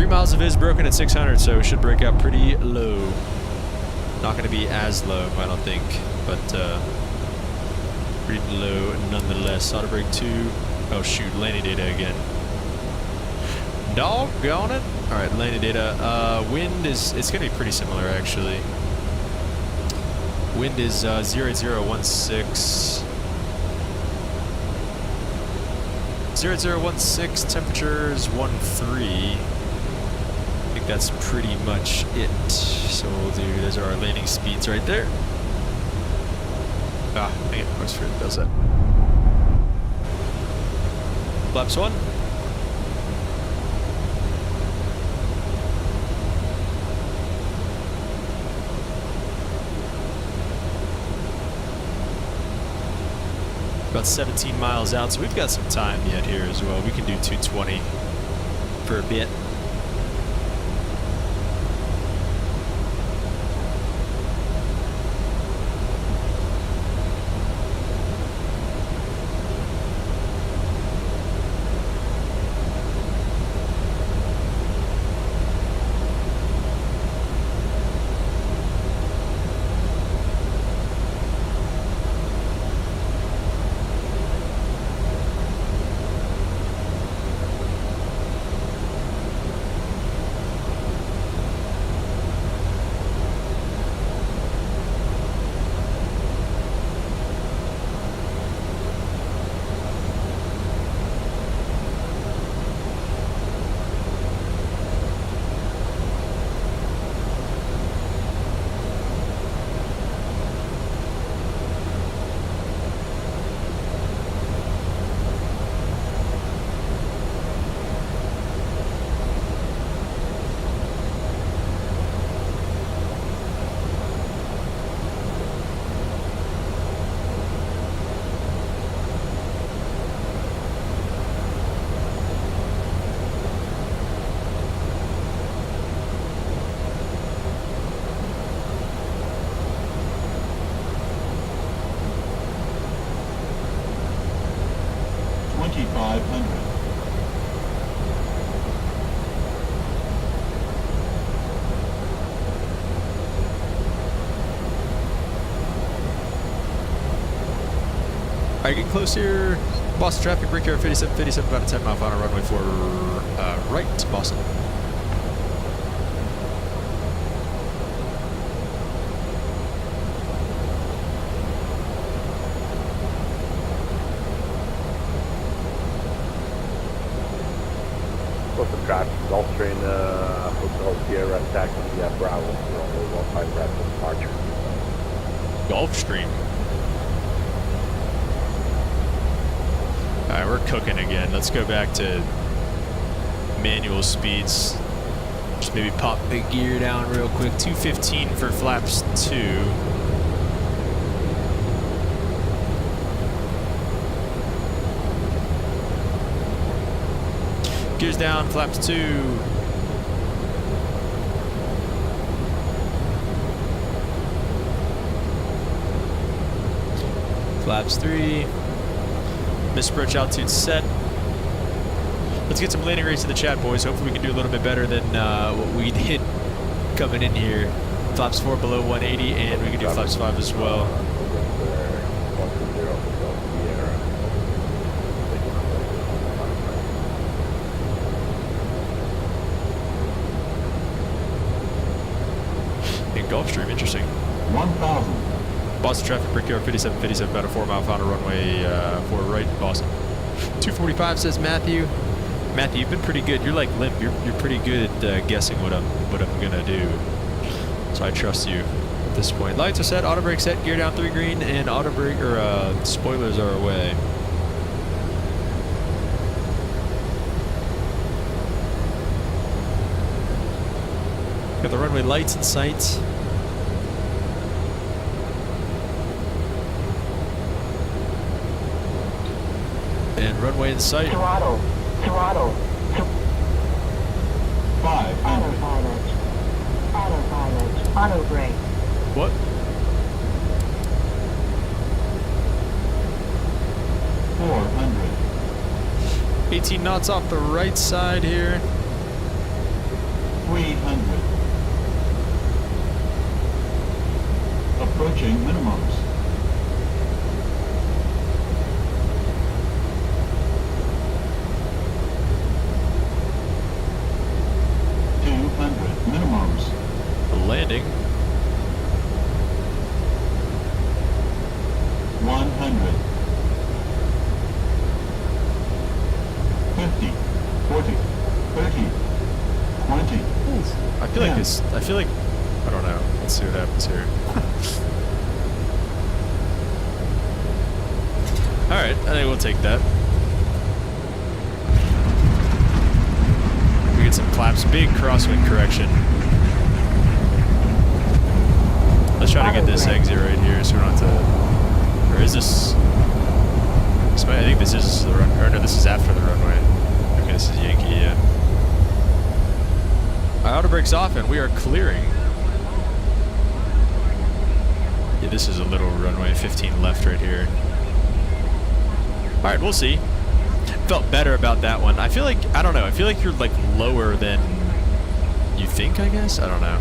S1: Miles of it is broken at 600, so it should break out pretty low. Not going to be as low, I don't think, but pretty low nonetheless. Auto brake 2. Oh shoot, landing data again. Doggone it. Alright, landing data. Wind is, it's going to be pretty similar actually. Wind is 0016. 0016, temperatures 13. I think that's pretty much it. So we'll do, those are our landing speeds right there. Ah, man, Oxford does that. Flaps 1. About 17 miles out, so we've got some time yet here as well. We can do 220 for a bit. Alright, getting close here. Boston traffic, brake error 57, about a 10 mile final runway for right, Boston.
S9: Boston traffic, Gulfstream, Hotel Sierra, taxi, Bravo, runway 15 right departure.
S1: Gulfstream. Alright, we're cooking again. Let's go back to manual speeds. Just maybe pop the gear down real quick. 215 for flaps 2. Gears down, flaps 2. Flaps 3. Missed approach altitude set. Let's get some landing rates in the chat, boys. Hopefully we can do a little bit better than what we did coming in here. Flaps 4 below 180, and we can do flaps 5 as well. In Gulfstream, interesting.
S8: 1,000.
S1: Boston traffic, brake error 57, about a 4 mile final runway for right, Boston. 245 says Matthew. Matthew, you've been pretty good. You're like limp. You're pretty good at guessing what I'm gonna do. So I trust you at this point. Lights are set, auto brake set, gear down 3 green, and auto brake or spoilers are away. Got the runway lights in sight. And runway in sight.
S7: Throttle.
S8: 500.
S7: Auto brake.
S1: What?
S8: 400.
S1: 18 knots off the right side here.
S8: 300. Approaching minimums. 200 minimums.
S1: Landing.
S8: 100. 50. 40. 30. 20.
S1: I feel like this. I feel like. I don't know. Let's see what happens here. All right, I think we'll take that. We get some flaps. Big crosswind correction. Let's try to get this exit right here, so we don't have to. Or is this? I think this is the run. Or no, this is after the runway. Okay, this is Yankee. Yeah. Our auto brake's off, and we are clearing. Yeah, this is a little runway, 15 left right here. All right, we'll see. Felt better about that one. I feel like, I don't know, I feel like you're like lower than you think, I guess? I don't know.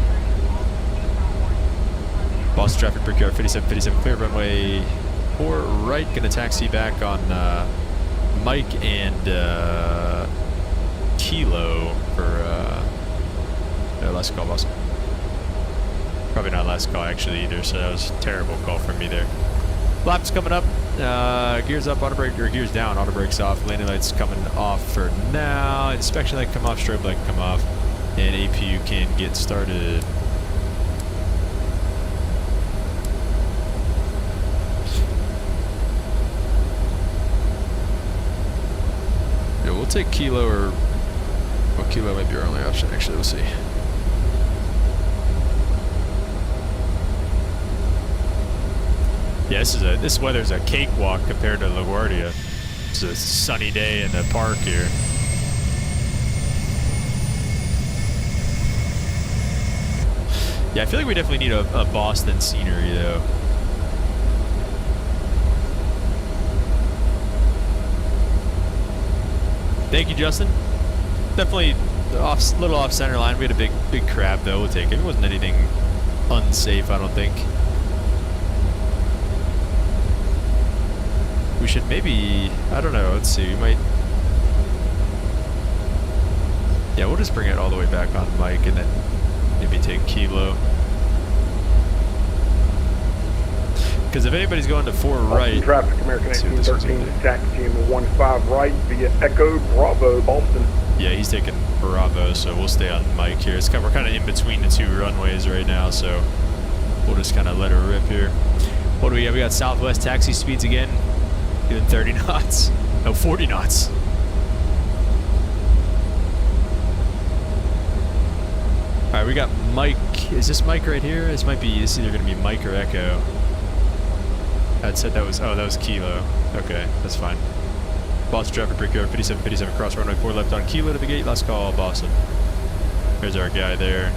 S1: Boston traffic, brake yard 57, clear runway 4 right. Gonna taxi back on Mike and Kilo for, no, last call, Boston. Probably not last call actually either, so that was a terrible call from me there. Flaps coming up, gears up, auto brake, or gears down, auto brakes off, landing lights coming off for now, inspection light come off, strobe light come off, and APU can get started. Yeah, we'll take Kilo or, well, Kilo might be our only option actually, we'll see. Yeah, this weather's a cakewalk compared to LaGuardia. It's a sunny day in the park here. Yeah, I feel like we definitely need a Boston scenery though. Thank you, Justin. Definitely little off center line. We had a big crab though. We'll take it. It wasn't anything unsafe, I don't think. We should maybe, I don't know, let's see, we might, yeah, we'll just bring it all the way back on Mike and then maybe take Kilo. Because if anybody's going to 4 right,
S10: traffic, American 1813, taxi in 15 right via Echo Bravo, Boston.
S1: yeah, he's taking Bravo, so we'll stay on Mike here. It's kind of, we're kind of in between the 2 runways right now, so we'll just kind of let her rip here. What do we got? We got Southwest taxi speeds again, doing 30 knots. No, 40 knots. All right, we got Mike. Is this Mike right here? This might be. This is either going to be Mike or Echo. I'd said that was. Oh, that was Kilo. Okay, that's fine. Boston traffic brickyard 5757 cross runway 4 left on Kilo to the gate. Last call, Boston. There's our guy there.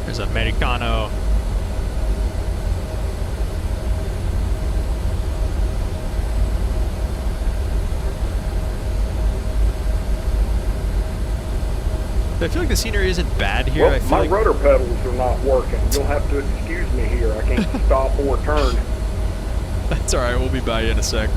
S1: There's Americano. I feel like the scenery isn't bad here.
S10: Well,
S1: I feel
S10: my
S1: like
S10: rudder pedals are not working. You'll have to excuse me here. I can't stop or turn.
S1: that's all right. We'll be by you in a sec.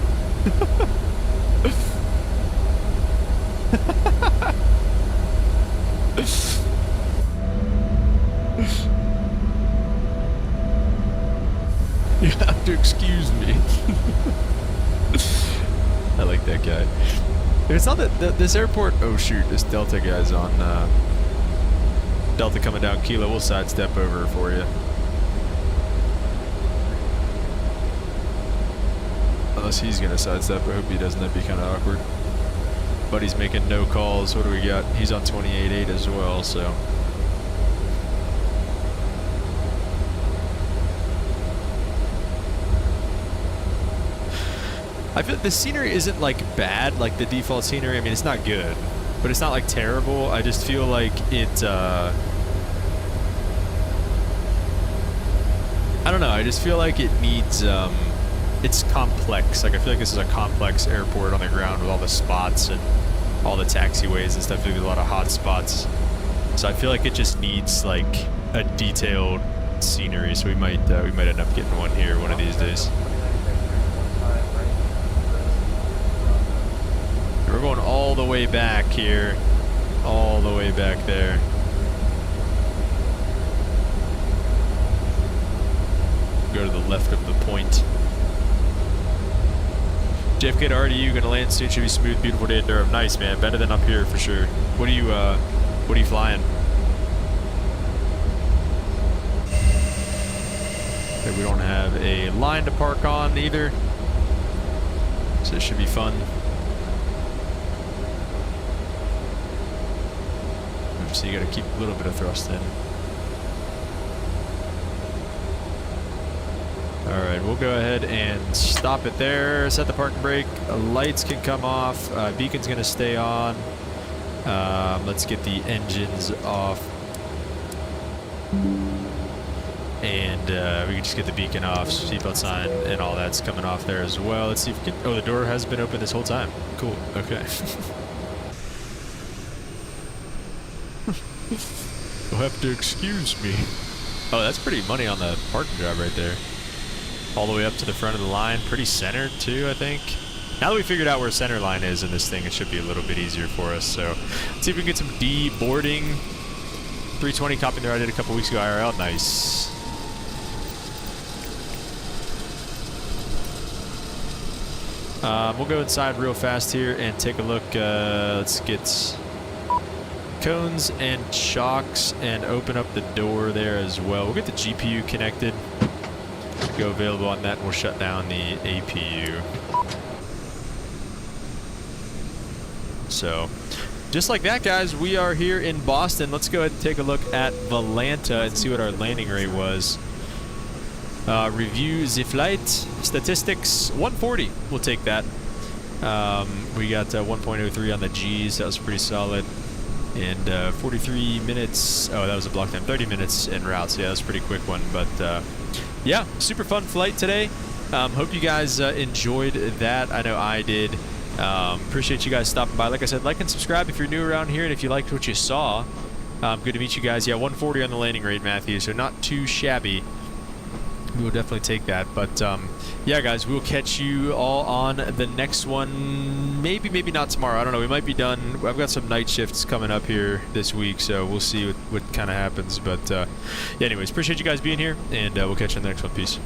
S1: You have to excuse me. I like that guy. It's not that this airport. Oh shoot, this Delta guy's on. Delta coming down Kilo. We'll sidestep over for you. Unless he's gonna sidestep. I hope he doesn't. That'd be kind of awkward. But he's making no calls. What do we got? He's on 28.8 as well. So. I feel the scenery isn't like bad, like the default scenery. I mean, it's not good, but it's not like terrible. I just feel like it, I don't know. I just feel like it needs, it's complex. Like I feel like this is a complex airport on the ground with all the spots and all the taxiways and stuff. There's a lot of hot spots. So I feel like it just needs like a detailed scenery. So we might end up getting one here one of these days. We're going all the way back here, all the way back there. Go to the left of the point. JFK to RDU, gonna land soon. Should be smooth, beautiful day in Durham. Nice, man. Better than up here for sure. What are you flying? Okay, we don't have a line to park on either, so it should be fun. So you got to keep a little bit of thrust in. All right, we'll go ahead and stop it there. Set the parking brake. Lights can come off. Beacon's going to stay on. Let's get the engines off. And we can just get the beacon off. Seatbelt sign and all that's coming off there as well. Let's see if we can. Oh, the door has been open this whole time. Cool. Okay. You'll have to excuse me. Oh, that's pretty money on the parking job right there. All the way up to the front of the line. Pretty centered too, I think. Now that we figured out where center line is in this thing, it should be a little bit easier for us. So let's see if we can get some deboarding. 320 copying the ride I did a couple weeks ago IRL. Nice. We'll go inside real fast here and take a look. Let's get cones and shocks and open up the door there as well. We'll get the GPU connected. Go available on that and we'll shut down the APU. So just like that, guys, we are here in Boston. Let's go ahead and take a look at Valanta and see what our landing rate was. Review the flight statistics 140. We'll take that. We got 1.03 on the G's. That was pretty solid. And 43 minutes. Oh, that was a block time. 30 minutes en route. So yeah, that was a pretty quick one. But yeah, super fun flight today. Hope you guys enjoyed that. I know I did. Appreciate you guys stopping by. Like I said, like and subscribe if you're new around here and if you liked what you saw. Good to meet you guys. Yeah, 140 on the landing rate, Matthew. So not too shabby. we will definitely take that. But yeah, guys, we'll catch you all on the next one. Maybe not tomorrow. I don't know. We might be done. I've got some night shifts coming up here this week, so we'll see what kind of happens. But yeah, anyways, appreciate you guys being here, and we'll catch you on the next one. Peace.